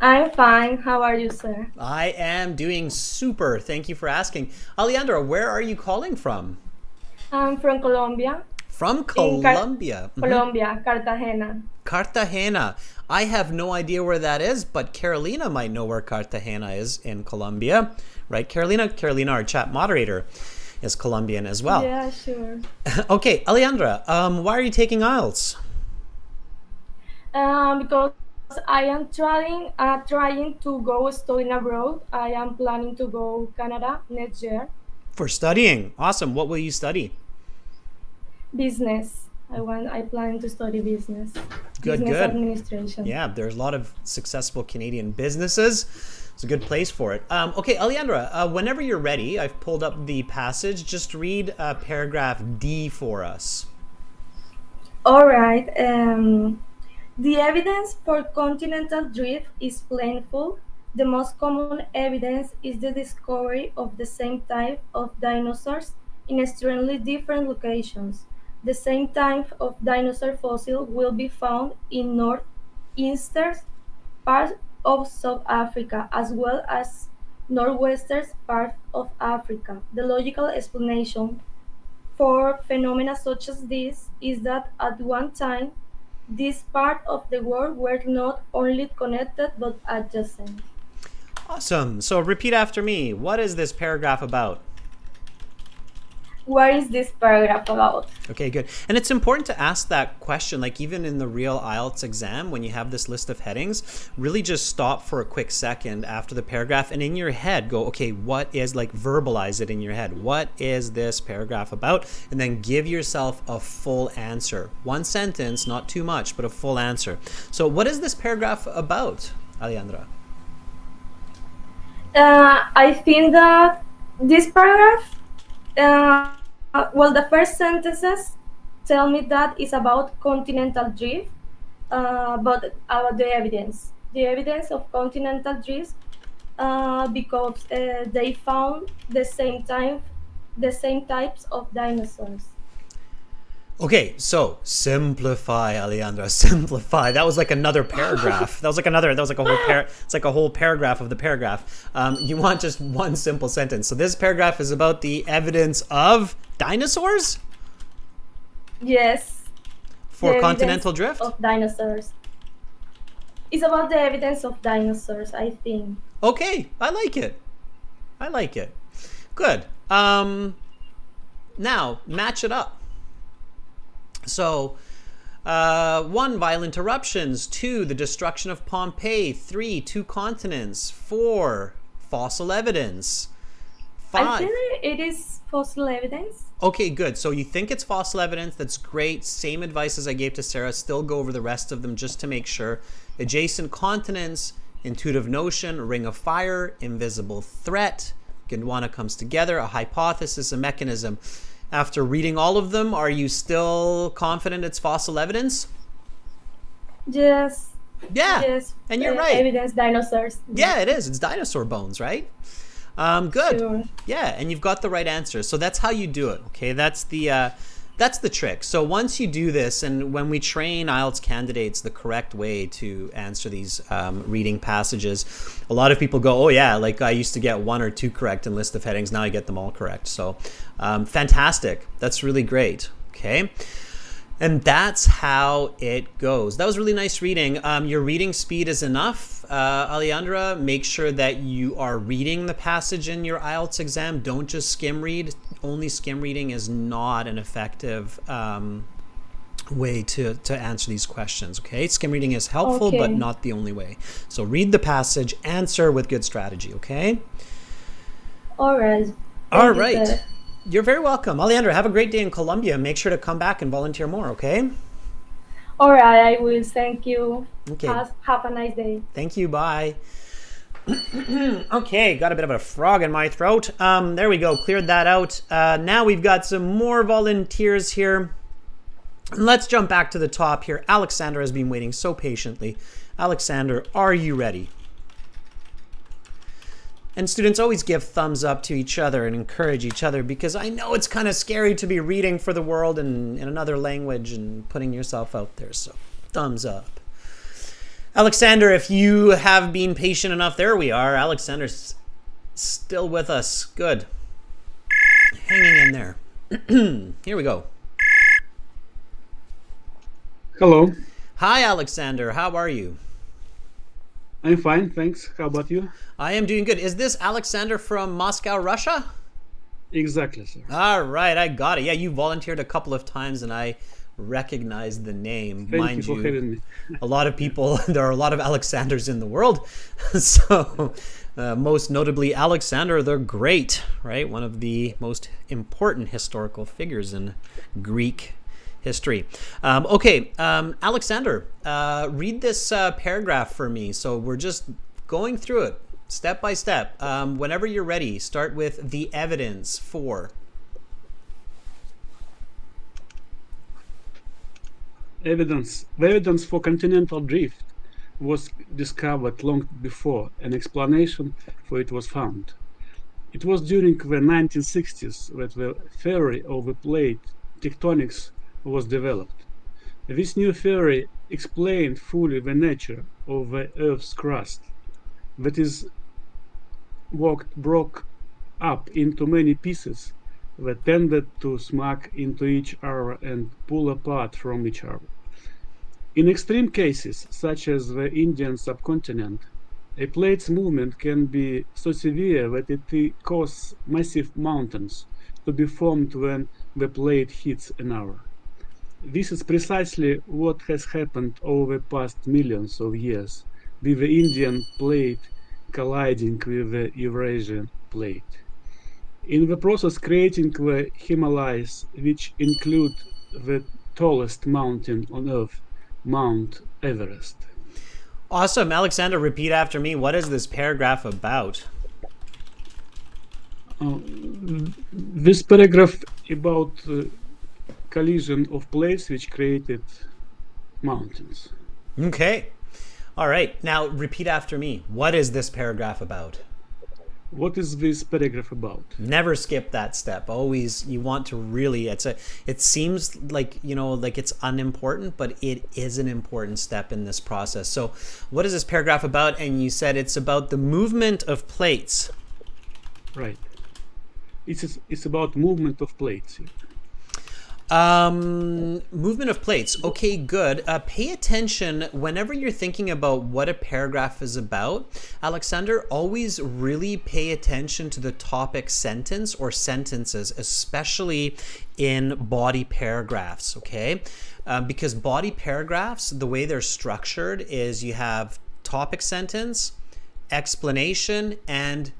I'm fine. How are you, sir? I am doing super. Thank you for asking. Alejandra, where are you calling from? I'm from Colombia. From Colombia. Colombia, Cartagena. Cartagena. I have no idea where that is, but Carolina might know where Cartagena is in Colombia. Right, Carolina? Carolina, our chat moderator, is Colombian as well. Yeah, sure. Okay, Alejandra, why are you taking IELTS? Because I am trying to go studying abroad. I am planning to go Canada next year. For studying. Awesome. What will you study? Business. I plan to study business. Good, business good. Administration. Yeah, there's a lot of successful Canadian businesses. It's a good place for it. Okay, Alejandra, whenever you're ready, I've pulled up the passage. Just read paragraph D for us. All right. The evidence for continental drift is plentiful. The most common evidence is the discovery of the same type of dinosaurs in extremely different locations. The same type of dinosaur fossil will be found in northeastern part of South Africa as well as northwestern part of Africa. The logical explanation for phenomena such as this is that at one time these parts of the world were not only connected but adjacent. Awesome. So repeat after me. What is this paragraph about? What is this paragraph about? Okay, good. And it's important to ask that question, like even in the real IELTS exam, when you have this list of headings, really just stop for a quick second after the paragraph and in your head go, okay, what is, like verbalize it in your head. What is this paragraph about? And then give yourself a full answer. One sentence, not too much, but a full answer. So what is this paragraph about, Alejandra? I think that this paragraph, the first sentences tell me that it's about continental drift, but about the evidence of continental drift, because they found the same types of dinosaurs. Okay, so simplify, Alejandra, simplify. That was like another paragraph. It's like a whole paragraph of the paragraph. You want just one simple sentence. So this paragraph is about the evidence of dinosaurs? Yes. For continental drift? Of dinosaurs. It's about the evidence of dinosaurs, I think. Okay, I like it. Good. Now, match it up. So, 1, violent eruptions. 2, the destruction of Pompeii. 3, 2 continents. 4, fossil evidence. 5. I think it is fossil evidence. Okay, good. So you think it's fossil evidence. That's great. Same advice as I gave to Sarah. Still go over the rest of them just to make sure. Adjacent continents, intuitive notion, ring of fire, invisible threat. Gondwana comes together, a hypothesis, a mechanism. After reading all of them, are you still confident it's fossil evidence? Yes. Yeah. Yes. And you're right. Evidence dinosaurs. Yeah, it is. It's dinosaur bones, right? Good. Sure. Yeah, and you've got the right answer. So that's how you do it. Okay, that's the trick. So once you do this, and when we train IELTS candidates the correct way to answer these reading passages, a lot of people go, oh yeah, like I used to get 1 or 2 correct in list of headings. Now I get them all correct. So fantastic. That's really great. Okay. And that's how it goes. That was really nice reading. Your reading speed is enough. Alejandra, make sure that you are reading the passage in your IELTS exam. Don't just skim read. Only skim reading is not an effective way to answer these questions. Okay, skim reading is helpful, Okay. but not the only way. So read the passage, answer with good strategy. Okay. All right. All Thank you, right. sir. You're very welcome. Alejandra, have a great day in Colombia. Make sure to come back and volunteer more, okay? All right, I will. Thank you. Okay. Have a nice day. Thank you. Bye. Okay, got a bit of a frog in my throat. There we go. Cleared that out. Now we've got some more volunteers here. Let's jump back to the top here. Alexander has been waiting so patiently. Alexander, are you ready? And students, always give thumbs up to each other and encourage each other, because I know it's kind of scary to be reading for the world in another language and putting yourself out there. So thumbs up. Alexander, if you have been patient enough, there we are. Alexander's still with us. Good. Hanging in there. Here we go. Hello, Hi, Alexander. How are you? I'm fine, thanks. How about you? I am doing good. Is this Alexander from Moscow, Russia? Exactly, sir. All right, I got it. Yeah, you volunteered a couple of times and I recognized the name. Thank Mind you for having me. a lot of people, there are a lot of Alexanders in the world. So, most notably Alexander the Great, right? One of the most important historical figures in Greek history. Alexander, read this paragraph for me. So we're just going through it step by step. Whenever you're ready, start with the evidence for. The evidence for continental drift was discovered long before an explanation for it was found. It was during the 1960s that the theory of the plate tectonics was developed. This new theory explained fully the nature of the Earth's crust, that is broke up into many pieces that tended to smack into each other and pull apart from each other. In extreme cases, such as the Indian subcontinent, a plate's movement can be so severe that it causes massive mountains to be formed when the plate hits another. This is precisely what has happened over the past millions of years, with the Indian plate colliding with the Eurasian plate. In the process creating the Himalayas, which include the tallest mountain on Earth, Mount Everest. Awesome. Alexander, repeat after me. What is this paragraph about? This paragraph about collision of plates which created mountains. Okay. All right. Now repeat after me. What is this paragraph about? What is this paragraph about? Never skip that step. Always, you want to really, it seems like, like it's unimportant, but it is an important step in this process. So what is this paragraph about? And you said it's about the movement of plates. Right. It's about movement of plates. Movement of plates. Okay, good. Pay attention whenever you're thinking about what a paragraph is about. Alexander, always really pay attention to the topic sentence or sentences, especially in body paragraphs, okay? Because body paragraphs, the way they're structured is you have topic sentence, explanation, and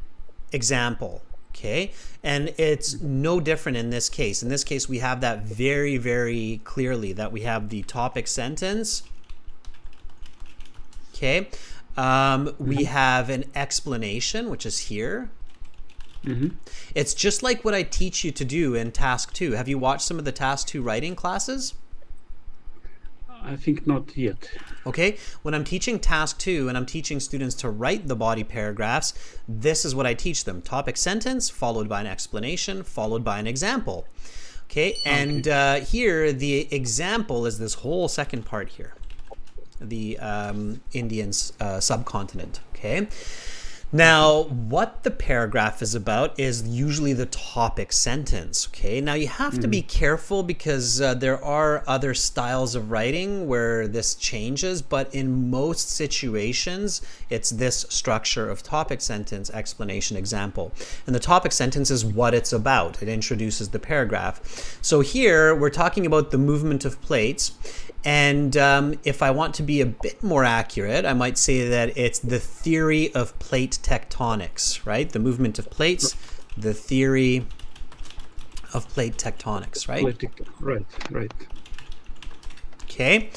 example. Okay, and it's no different in this case. In this case, we have that very, very clearly that we have the topic sentence. Okay, we have an explanation, which is here. It's just like what I teach you to do in task 2. Have you watched some of the task 2 writing classes? I think not yet. Okay, when I'm teaching task 2 and I'm teaching students to write the body paragraphs, this is what I teach them. Topic sentence, followed by an explanation, followed by an example. Okay, and here the example is this whole second part here, the Indian subcontinent. Okay. Now, what the paragraph is about is usually the topic sentence, okay? Now, you have to be careful because there are other styles of writing where this changes, but in most situations, it's this structure of topic sentence, explanation, example. And the topic sentence is what it's about. It introduces the paragraph. So here, we're talking about the movement of plates. And if I want to be a bit more accurate, I might say that it's the theory of plate tectonics, right? The movement of plates, the theory of plate tectonics, right? Right. Okay.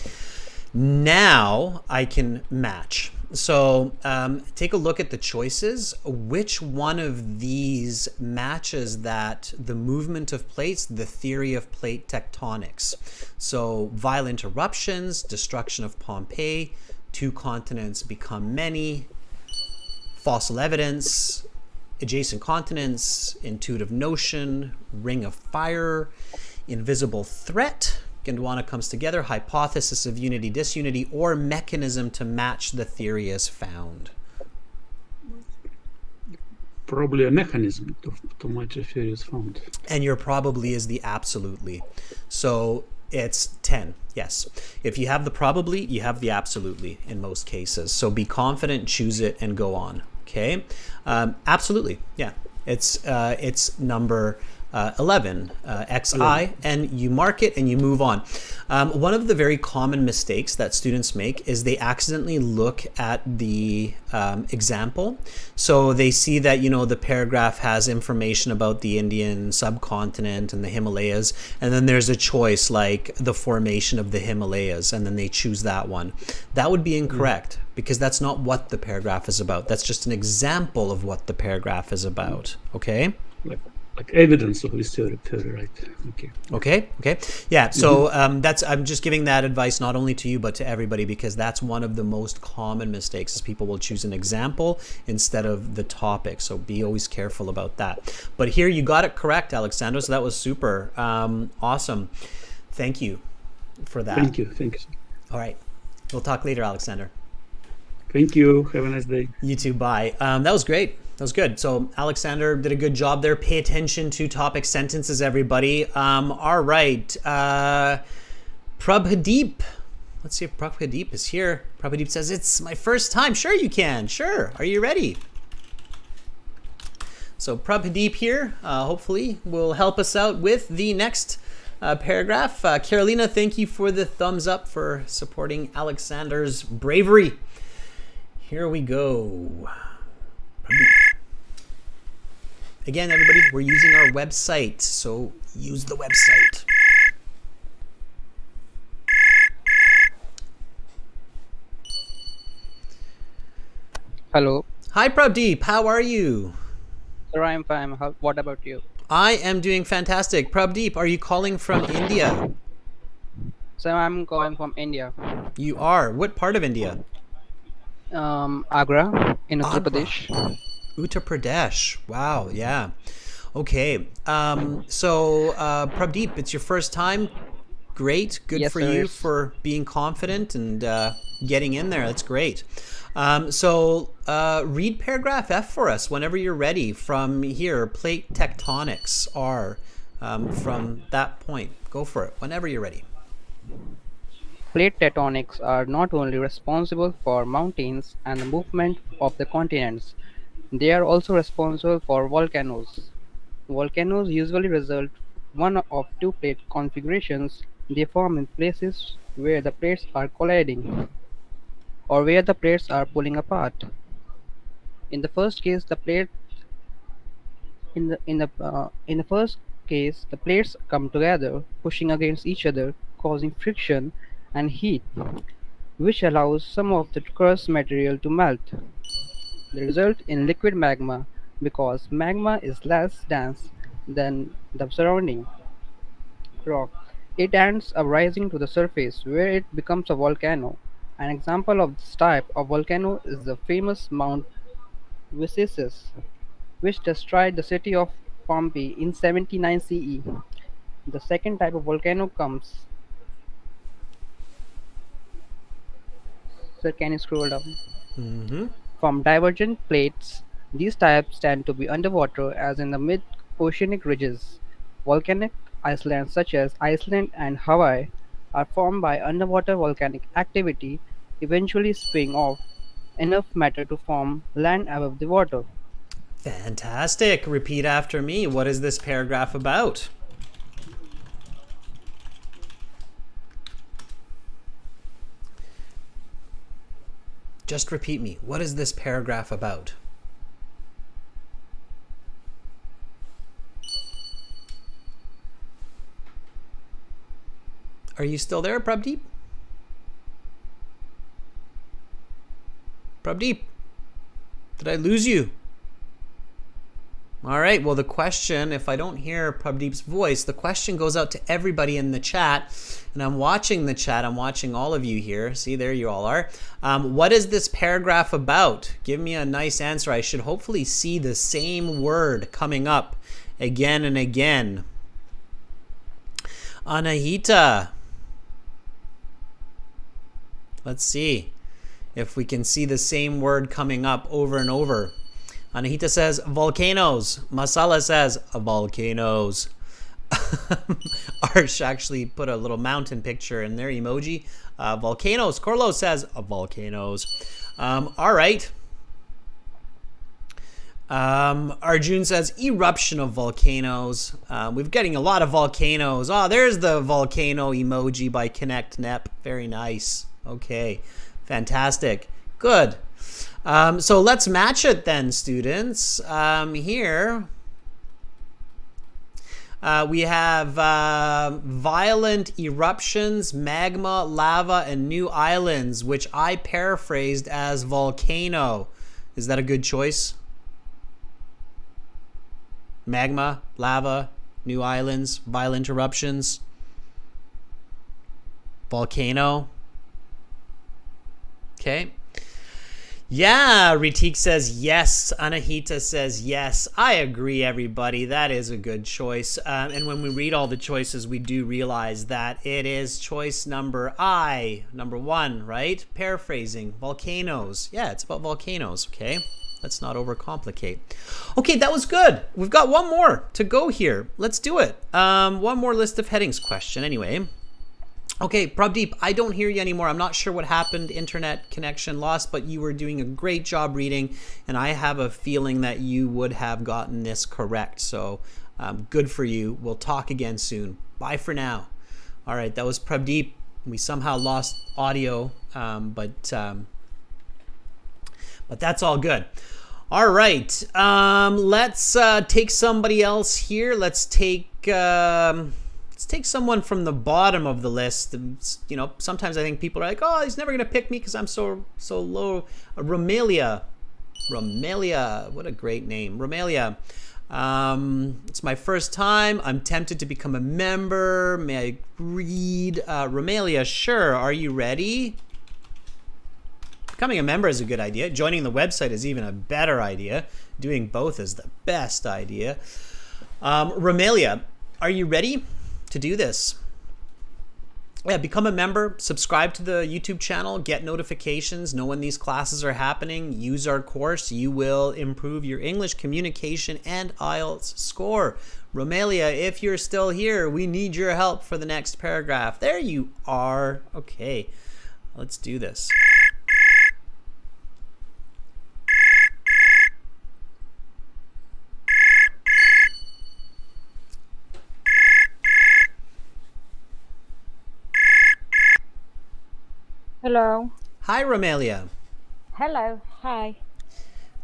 Now I can match. So take a look at the choices. Which one of these matches that the movement of plates, the theory of plate tectonics? So violent eruptions, destruction of Pompeii, 2 continents become many, fossil evidence, adjacent continents, intuitive notion, ring of fire, invisible threat, Gondwana comes together, hypothesis of unity, disunity, or mechanism to match the theory as found. Probably a mechanism to match a theory as found. And your probably is the absolutely. So It's 10. Yes. If you have the probably, you have the absolutely in most cases. So be confident, choose it, and go on. Okay. Absolutely. Yeah. It's number 11, XI, and you mark it and you move on. One of the very common mistakes that students make is they accidentally look at the example. So they see that, the paragraph has information about the Indian subcontinent and the Himalayas, and then there's a choice like the formation of the Himalayas, and then they choose that one. That would be incorrect because that's not what the paragraph is about. That's just an example of what the paragraph is about. Okay? Like evidence of this theory, right? Okay. Yeah. So I'm just giving that advice not only to you but to everybody, because that's one of the most common mistakes is people will choose an example instead of the topic. So be always careful about that. But here you got it correct, Alexandra. So that was super awesome. Thank you for that. Thank you. All right. We'll talk later, Alexander. Thank you. Have a nice day. You too. Bye. That was great. That was good. So Alexander did a good job there. Pay attention to topic sentences, everybody. All right. Prabhadeep. Let's see if Prabhadeep is here. Prabhadeep says, it's my first time. Sure you can. Sure. Are you ready? So Prabhadeep here, hopefully, will help us out with the next paragraph. Carolina, thank you for the thumbs up for supporting Alexander's bravery. Here we go. Again, everybody, we're using our website, so use the website. Hello. Hi, Prabdeep. How are you? Sir, I'm fine. What about you? I am doing fantastic. Prabdeep, are you calling from India? So I'm calling from India. You are? What part of India? Agra, in Uttar Pradesh. Uttar Pradesh. Wow. Yeah. Okay. So Prabdeep, it's your first time. Great. Good Yes, for sir. you for being confident and getting in there. That's great. So read paragraph F for us whenever you're ready. From here, plate tectonics are from that point. Go for it whenever you're ready. Plate tectonics are not only responsible for mountains and the movement of the continents, they are also responsible for volcanoes. Volcanoes usually result one of two plate configurations. They form in places where the plates are colliding or where the plates are pulling apart. In the first case, the first case, the plates come together, pushing against each other, causing friction and heat, which allows some of the crust material to melt. The result in liquid magma because magma is less dense than the surrounding rock. It ends up rising to the surface where it becomes a volcano. An example of this type of volcano is the famous Mount Vesuvius, which destroyed the city of Pompeii in 79 CE. The second type of volcano comes. Sir, can you scroll down? From divergent plates, these types tend to be underwater, as in the mid-oceanic ridges. Volcanic islands such as Iceland and Hawaii are formed by underwater volcanic activity, eventually spewing off enough matter to form land above the water. Fantastic. Repeat after me. What is this paragraph about? Just repeat me. What is this paragraph about? Are you still there, Prabdeep? Prabdeep, did I lose you? All right, well, the question, if I don't hear Prabdeep's voice, the question goes out to everybody in the chat. And I'm watching the chat. I'm watching all of you here. See, there you all are. What is this paragraph about? Give me a nice answer. I should hopefully see the same word coming up again and again. Anahita. Let's see if we can see the same word coming up over and over. Anahita says volcanoes. Masala says volcanoes. Arsh actually put a little mountain picture in their emoji. Volcanoes. Corlo says volcanoes. All right. Arjun says eruption of volcanoes. We're getting a lot of volcanoes. Oh, there's the volcano emoji by ConnectNep. Very nice. Okay, fantastic. Good. So let's match it then, students. Here we have violent eruptions, magma, lava, and new islands, which I paraphrased as volcano. Is that a good choice? Magma, lava, new islands, violent eruptions, volcano. Okay. Yeah, Ritik says yes. Anahita says yes. I agree, everybody. That is a good choice. And when we read all the choices, we do realize that it is choice number 1, right? Paraphrasing, volcanoes. Yeah, it's about volcanoes, okay? Let's not overcomplicate. Okay, that was good. We've got one more to go here. Let's do it. One more list of headings question anyway. Okay, Prabdeep, I don't hear you anymore. I'm not sure what happened. Internet connection lost, but you were doing a great job reading, and I have a feeling that you would have gotten this correct. So good for you. We'll talk again soon. Bye for now. All right, that was Prabdeep. We somehow lost audio, but that's all good. All right, let's take somebody else here. Let's take someone from the bottom of the list. You know, sometimes I think people are like, oh, he's never gonna pick me because I'm so low. Romelia, what a great name, Romelia. It's my first time. I'm tempted to become a member. May I read? Romelia, sure. Are you ready? Becoming a member is a good idea. Joining the website is even a better idea. Doing both is the best idea. Romelia, are you ready to do this? Yeah, become a member, subscribe to the YouTube channel, get notifications, know when these classes are happening, use our course. You will improve your English communication and IELTS score. Romelia, if you're still here, we need your help for the next paragraph. There you are. Okay, let's do this. Hello. Hi, Romelia. Hello. Hi.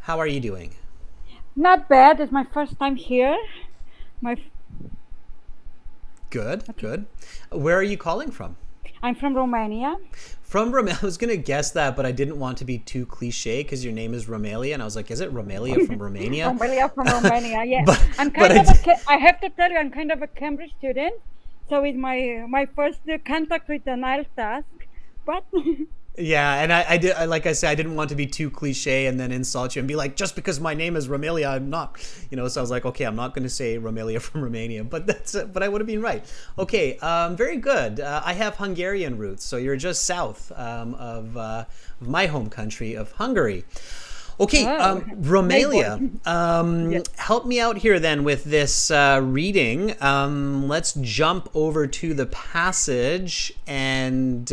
How are you doing? Not bad. It's my first time here. Good, good. Where are you calling from? I'm from Romania. From Romania. I was going to guess that, but I didn't want to be too cliche because your name is Romelia, and I was like, is it Romelia from Romania? Romelia from Romania, yeah. I have to tell you, I'm kind of a Cambridge student, so it's my first contact with an IELTS task. But yeah, and I did, like I said, I didn't want to be too cliche and then insult you and be like, just because my name is Romelia, I'm not, so I was like, okay, I'm not going to say Romelia from Romania, but I would have been right. Okay, very good. I have Hungarian roots, so you're just south of my home country of Hungary. Okay, Romelia, yes. Help me out here then with this reading. Let's jump over to the passage, and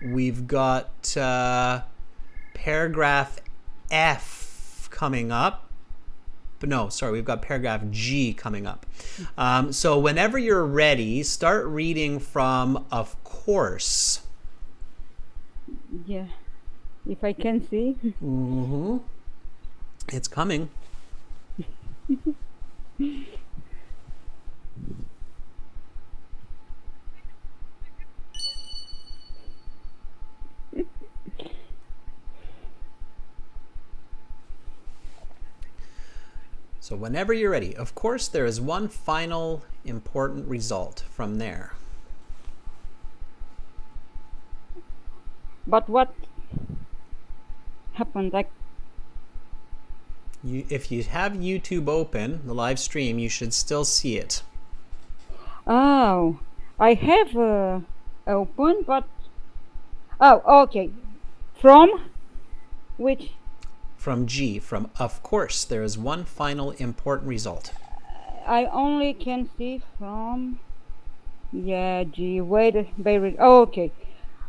we've got paragraph F coming up. But no, sorry, we've got paragraph G coming up. So whenever you're ready, start reading from of course. Yeah. If I can see. Mm-hmm. It's coming. So whenever you're ready, of course, there is one final important result from there. But what happened? If you have YouTube open, the live stream, you should still see it. Oh, I have open, but okay. From which? From G. From of course, there is one final important result. I only can see from. Yeah, gee, wait, wait. Oh, okay.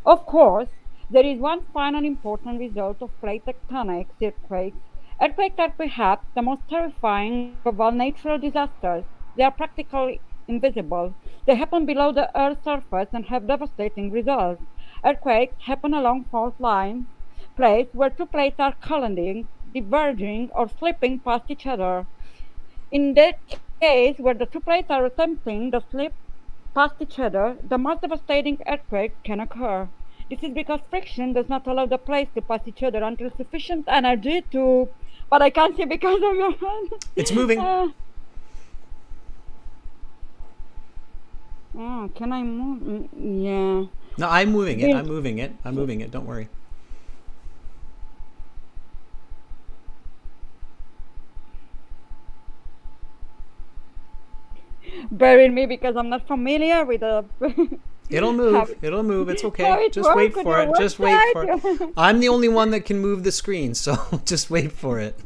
Of course, there is one final important result of plate tectonics earthquakes. Earthquakes are perhaps the most terrifying of all natural disasters. They are practically invisible. They happen below the Earth's surface and have devastating results. Earthquakes happen along fault lines, places where two plates are colliding, diverging, or slipping past each other. In that case, where the two plates are attempting to slip past each other, the most devastating earthquake can occur. This is because friction does not allow the plates to pass each other until sufficient energy to. But I can't see because of your hand. It's moving. Can I move? Yeah. No, I'm moving it. I'm moving it. I'm moving it. Don't worry. Bear with me because I'm not familiar with the. It'll move. It'll move. It's okay. Just wait for it. Just wait for it. I'm the only one that can move the screen, so just wait for it.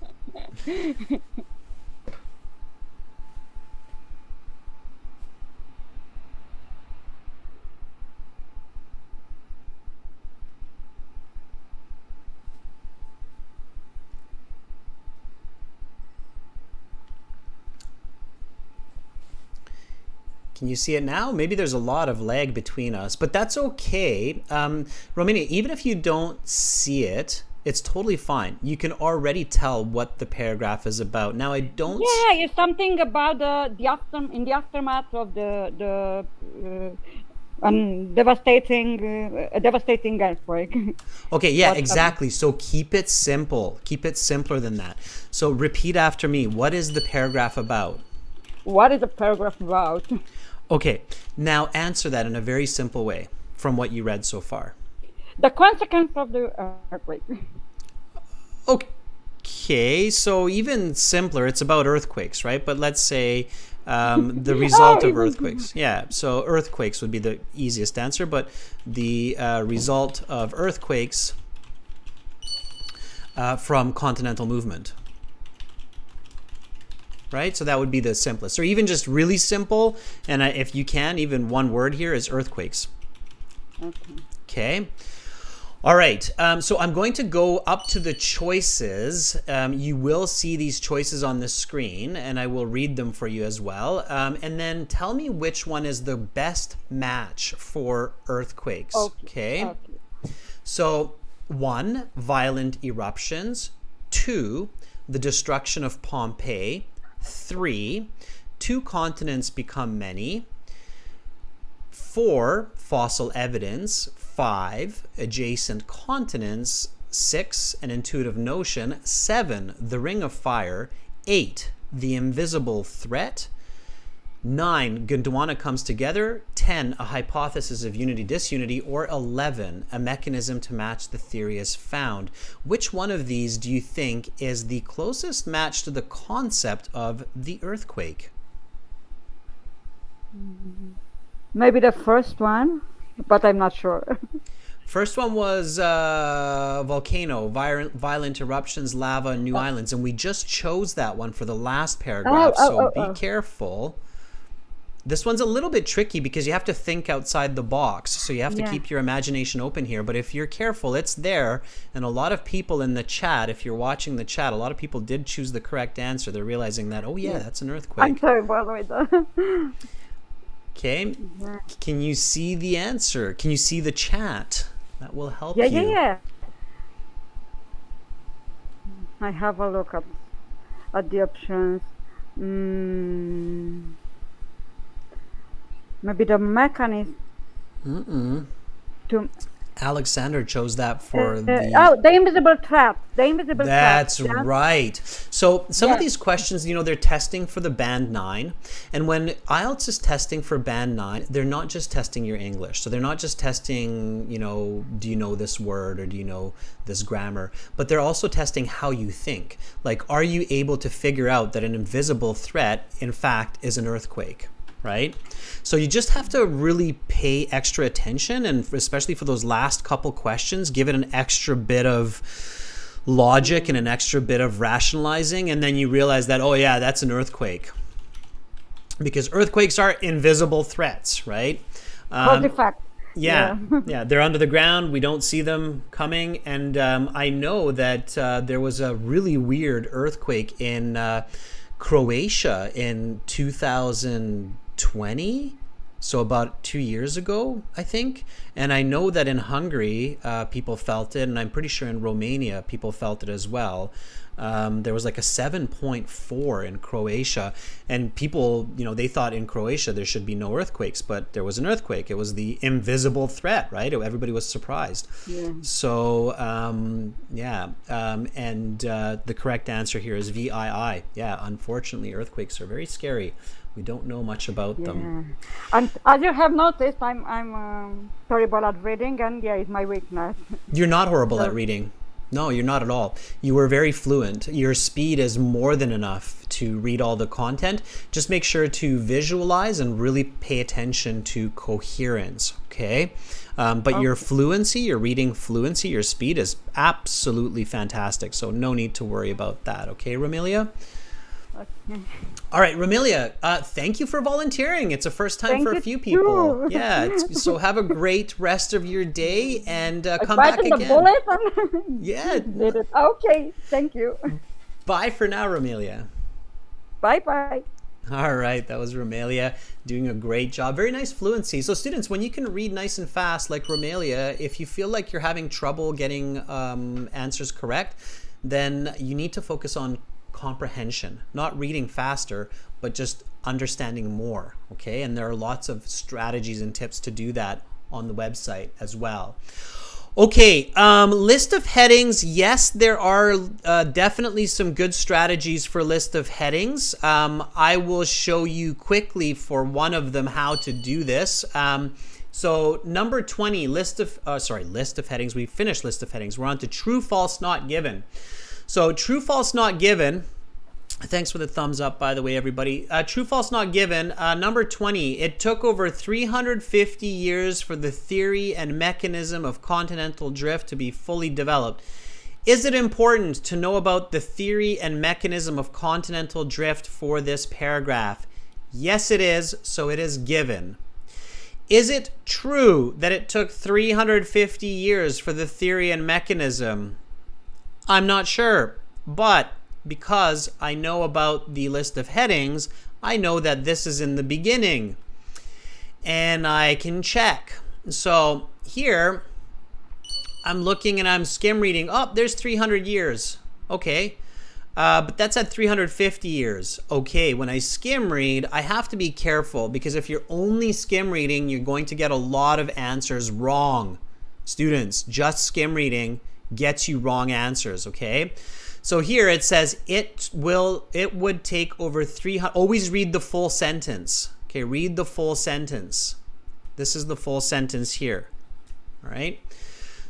Can you see it now? Maybe there's a lot of lag between us, but that's okay. Romania, even if you don't see it, it's totally fine. You can already tell what the paragraph is about. Now, I don't... Yeah, it's something about in the aftermath of the devastating earthquake. Okay, yeah, exactly. So keep it simple. Keep it simpler than that. So repeat after me. What is the paragraph about? What is the paragraph about? Okay, now answer that in a very simple way from what you read so far. The consequence of the earthquake. Okay, so even simpler, it's about earthquakes, right? But let's say the result of earthquakes. Yeah, so earthquakes would be the easiest answer, but the result of earthquakes from continental movement. Right? So that would be the simplest. Or even just really simple, and if you can, even one word here is earthquakes. Okay. All right. So I'm going to go up to the choices. You will see these choices on the screen, and I will read them for you as well. And then tell me which one is the best match for earthquakes. Okay. So 1, violent eruptions. 2, the destruction of Pompeii. 3, 2 continents become many. 4, fossil evidence. 5, adjacent continents. 6, an intuitive notion. 7, the ring of fire. 8, the invisible threat. 9, Gondwana comes together. 10, a hypothesis of unity-disunity. Or 11, a mechanism to match the theory as found. Which one of these do you think is the closest match to the concept of the earthquake? Maybe the first one, but I'm not sure. First one was volcano, violent eruptions, lava, new islands. And we just chose that one for the last paragraph, so be careful. This one's a little bit tricky because you have to think outside the box. So you have to keep your imagination open here. But if you're careful, it's there. And a lot of people in the chat, if you're watching the chat, a lot of people did choose the correct answer. They're realizing that, oh yeah, that's an earthquake. I'm sorry, by the way. Okay. Can you see the answer? Can you see the chat? That will help you. Yeah. I have a look at the options. Maybe the mechanism to Alexander chose that for the invisible trap. The invisible That's trap. That's right. So some of these questions, they're testing for the band 9. And when IELTS is testing for band 9, they're not just testing your English. So they're not just testing, do you know this word or do you know this grammar? But they're also testing how you think. Like, are you able to figure out that an invisible threat, in fact, is an earthquake? Right? So you just have to really pay extra attention, and especially for those last couple questions, give it an extra bit of logic and an extra bit of rationalizing, and then you realize that, oh yeah, that's an earthquake. because earthquakes are invisible threats, right? Cause effect. Yeah, yeah, they're under the ground. We don't see them coming. And I know that there was a really weird earthquake in Croatia in 2020. So about 2 years ago, I think. And I know that in Hungary, people felt it. And I'm pretty sure in Romania, people felt it as well. There was like a 7.4 in Croatia, and people, they thought in Croatia there should be no earthquakes, but there was an earthquake. It was the invisible threat, right? Everybody was surprised. Yeah. So, and the correct answer here is VII. Yeah, unfortunately, earthquakes are very scary. We don't know much about them. And as you have noticed, I'm terrible at reading, and it's my weakness. You're not horrible at reading. No, you're not at all. You were very fluent. Your speed is more than enough to read all the content. Just make sure to visualize and really pay attention to coherence, okay? But your fluency, your reading fluency, your speed is absolutely fantastic. So no need to worry about that, okay, Romelia? Okay. All right, Romelia, thank you for volunteering. It's a first time for a few people. Yeah, so have a great rest of your day and come back again. The bullet yeah. Okay, thank you. Bye for now, Romelia. Bye-bye. All right, that was Romelia doing a great job. Very nice fluency. So students, when you can read nice and fast like Romelia, if you feel like you're having trouble getting answers correct, then you need to focus on comprehension, not reading faster, but just understanding more, okay? And there are lots of strategies and tips to do that on the website as well. Okay, list of headings. Yes, there are definitely some good strategies for list of headings. I will show you quickly for one of them how to do this. So number 20, list of headings. We finished list of headings. We're on to true, false, not given. So true, false, not given. Thanks for the thumbs up, by the way, everybody. True, false, not given. Number 20. It took over 350 years for the theory and mechanism of continental drift to be fully developed. Is it important to know about the theory and mechanism of continental drift for this paragraph? Yes, it is. So it is given. Is it true that it took 350 years for the theory and mechanism? I'm not sure, but because I know about the list of headings, I know that this is in the beginning, and I can check. So here, I'm looking and I'm skim reading. Oh, there's 300 years. Okay, but that's at 350 years. Okay, when I skim read, I have to be careful because if you're only skim reading, you're going to get a lot of answers wrong. Students, just skim reading gets you wrong answers, okay? So here it says it would take over 300. Always read the full sentence. Okay, read the full sentence. This is the full sentence here. All right?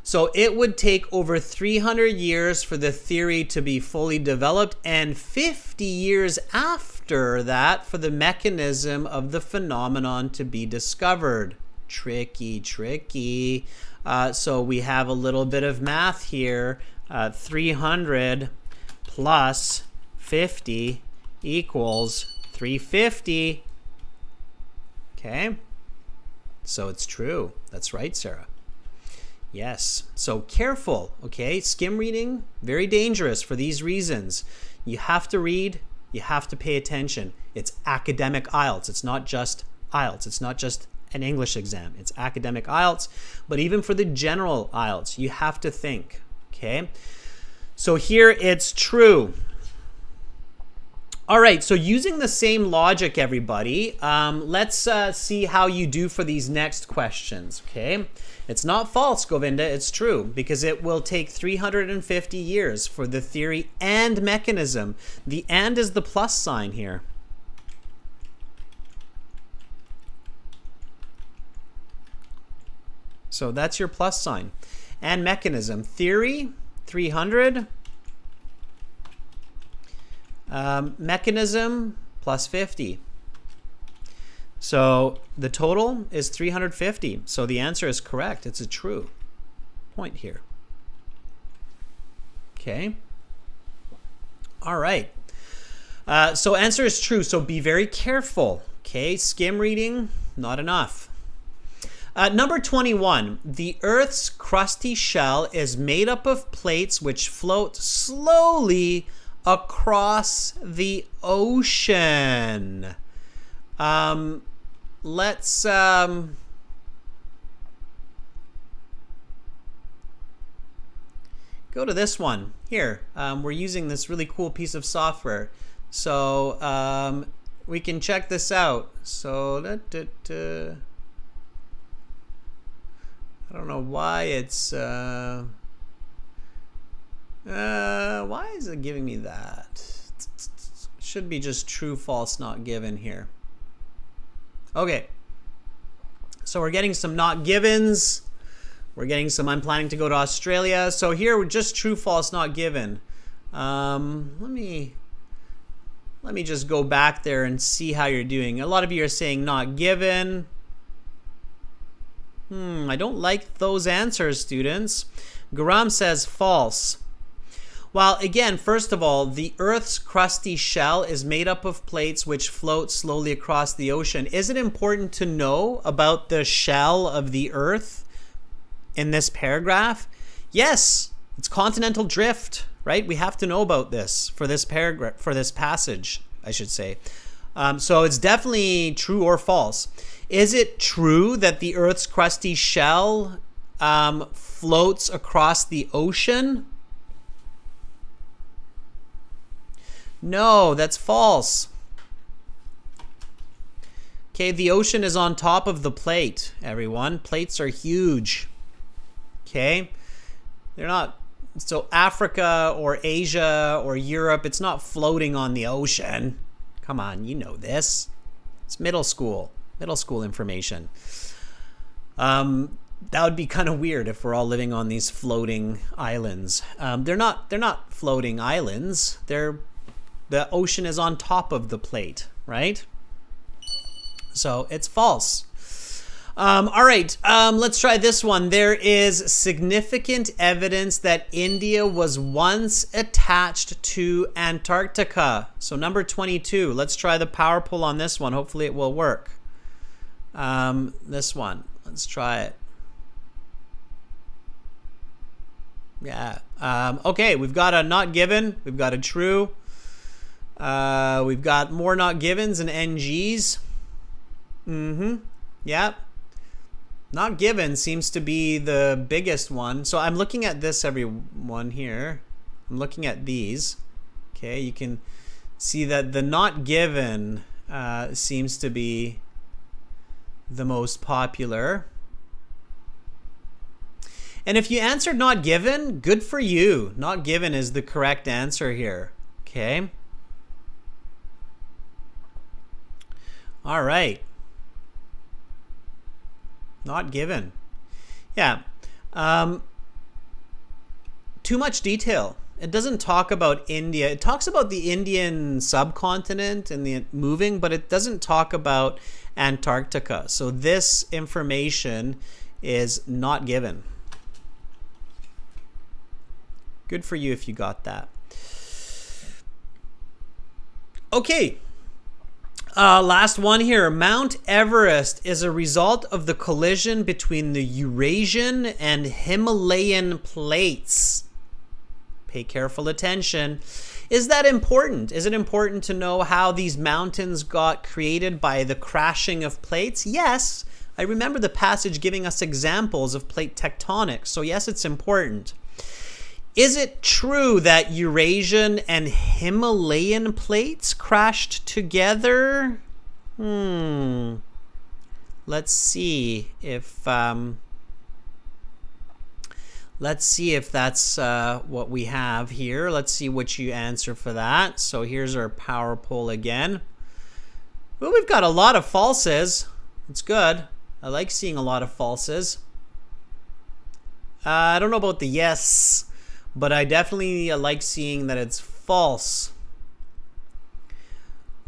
So it would take over 300 years for the theory to be fully developed and 50 years after that for the mechanism of the phenomenon to be discovered. Tricky, tricky. So we have a little bit of math here. 300 plus 50 equals 350. Okay. So it's true. That's right, Sarah. Yes. So careful, okay? Skim reading, very dangerous for these reasons. You have to read, you have to pay attention. It's academic IELTS. It's not just IELTS. It's not just an English exam. It's academic IELTS. But even for the general IELTS, you have to think, okay? So here it's true. All right, so using the same logic, everybody, let's see how you do for these next questions, okay? It's not false, Govinda, it's true, because it will take 350 years for the theory and mechanism. The and is the plus sign here. So that's your plus sign. And mechanism. Theory, 300. Mechanism, plus 50. So the total is 350. So the answer is correct. It's a true point here. Okay. All right. So answer is true. So be very careful. Okay, skim reading, not enough. Number 21, the Earth's crusty shell is made up of plates which float slowly across the ocean. Let's go to this one here. We're using this really cool piece of software, so we can check this out. So I don't know why it's why is it giving me that? Should be just true, false, not given here. Okay, so we're getting some not givens. We're getting some I'm planning to go to Australia. So here we're just true, false, not given. Let me just go back there and see how you're doing. A lot of you are saying not given. I don't like those answers, students. Garam says false. Well, again, first of all, the Earth's crusty shell is made up of plates which float slowly across the ocean. Is it important to know about the shell of the Earth in this paragraph? Yes, it's continental drift, right? We have to know about this for this paragraph, for this passage, I should say. So it's definitely true or false. Is it true that the Earth's crusty shell floats across the ocean? No, that's false. Okay, the ocean is on top of the plate, everyone. Plates are huge. Okay? They're not, so Africa or Asia or Europe, it's not floating on the ocean. Come on, you know this. It's middle school information. That would be kind of weird if we're all living on these floating islands. They're not floating islands. The ocean is on top of the plate, right? So it's false. All right, let's try this one. There is significant evidence that India was once attached to Antarctica. So number 22, let's try the power pull on this one. Hopefully it will work. This one, let's try it. Yeah. Okay, we've got a not given, we've got a true. We've got more not givens and NGs. Yeah. Not given seems to be the biggest one. So I'm looking at this, everyone here. I'm looking at these. Okay, you can see that the not given seems to be the most popular. And if you answered not given, good for you. Not given is the correct answer here. Okay. All right. Not given. Yeah. Too much detail. It doesn't talk about India. It talks about the Indian subcontinent and the moving, but it doesn't talk about Antarctica. So this information is not given. Good for you if you got that. Okay. Last one here. Mount Everest is a result of the collision between the Eurasian and Himalayan plates. Pay careful attention. Is that important? Is it important to know how these mountains got created by the crashing of plates? Yes. I remember the passage giving us examples of plate tectonics. So yes, it's important. Is it true that Eurasian and Himalayan plates crashed together? Let's see if that's what we have here. Let's see what you answer for that. So here's our power poll again. Well, we've got a lot of falses. It's good. I like seeing a lot of falses. I don't know about the yes, but I definitely like seeing that it's false.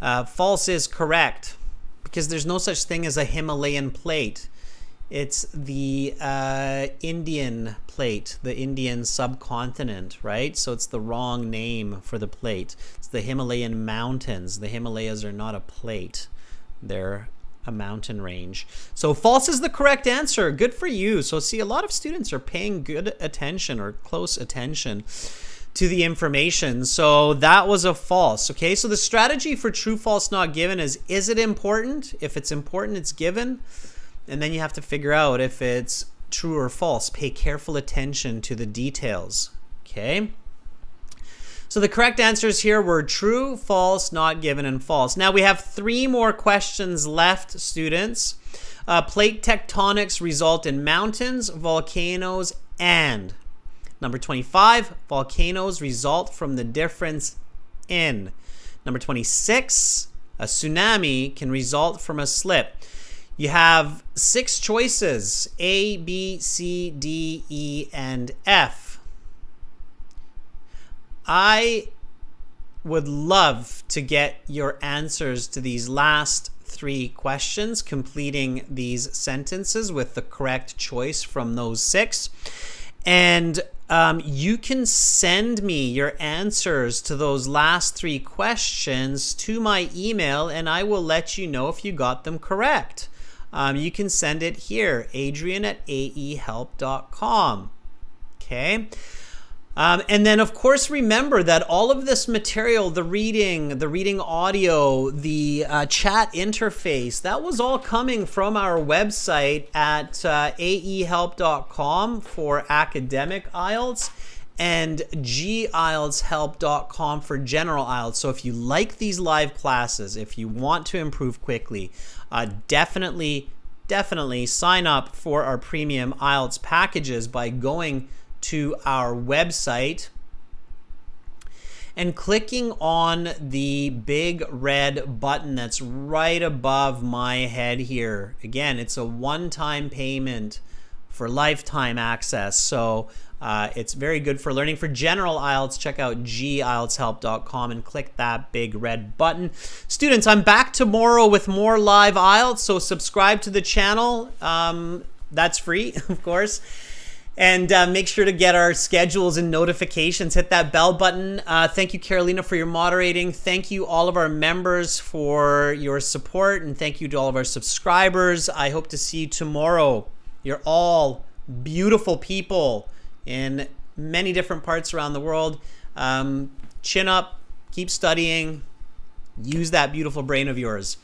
False is correct because there's no such thing as a Himalayan plate. It's the Indian plate, the Indian subcontinent, right? So it's the wrong name for the plate. It's the Himalayan mountains. The Himalayas are not a plate. they're a mountain range. So false is the correct answer. Good for you. So see, a lot of students are paying good attention or close attention to the information. So that was a false. Okay, so the strategy for true, false, not given is it important? If it's important, it's given. And then you have to figure out if it's true or false. Pay careful attention to the details. Okay. So the correct answers here were true, false, not given, and false. Now we have 3 more questions left, students. Plate tectonics result in mountains, volcanoes, and number 25, volcanoes result from the difference in. Number 26, a tsunami can result from a slip. You have 6 choices, A, B, C, D, E, and F. I would love to get your answers to these last 3 questions, completing these sentences with the correct choice from those 6. And you can send me your answers to those last 3 questions to my email, and I will let you know if you got them correct. You can send it here, adrian@aehelp.com. Okay. And then, of course, remember that all of this material, the reading audio, the chat interface, that was all coming from our website at aehelp.com for academic IELTS and gieltshelp.com for general IELTS. So if you like these live classes, if you want to improve quickly, definitely sign up for our premium IELTS packages by going to our website and clicking on the big red button that's right above my head here. Again, it's a one-time payment for lifetime access. So it's very good for learning. For general IELTS, check out gieltshelp.com and click that big red button. Students, I'm back tomorrow with more live IELTS, so subscribe to the channel. That's free, of course. And make sure to get our schedules and notifications. Hit that bell button. Thank you, Carolina, for your moderating. Thank you, all of our members, for your support. And thank you to all of our subscribers. I hope to see you tomorrow. You're all beautiful people in many different parts around the world. Chin up. Keep studying. Use that beautiful brain of yours.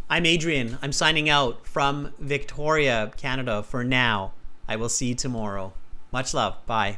I'm Adrian. I'm signing out from Victoria, Canada for now. I will see you tomorrow. Much love. Bye.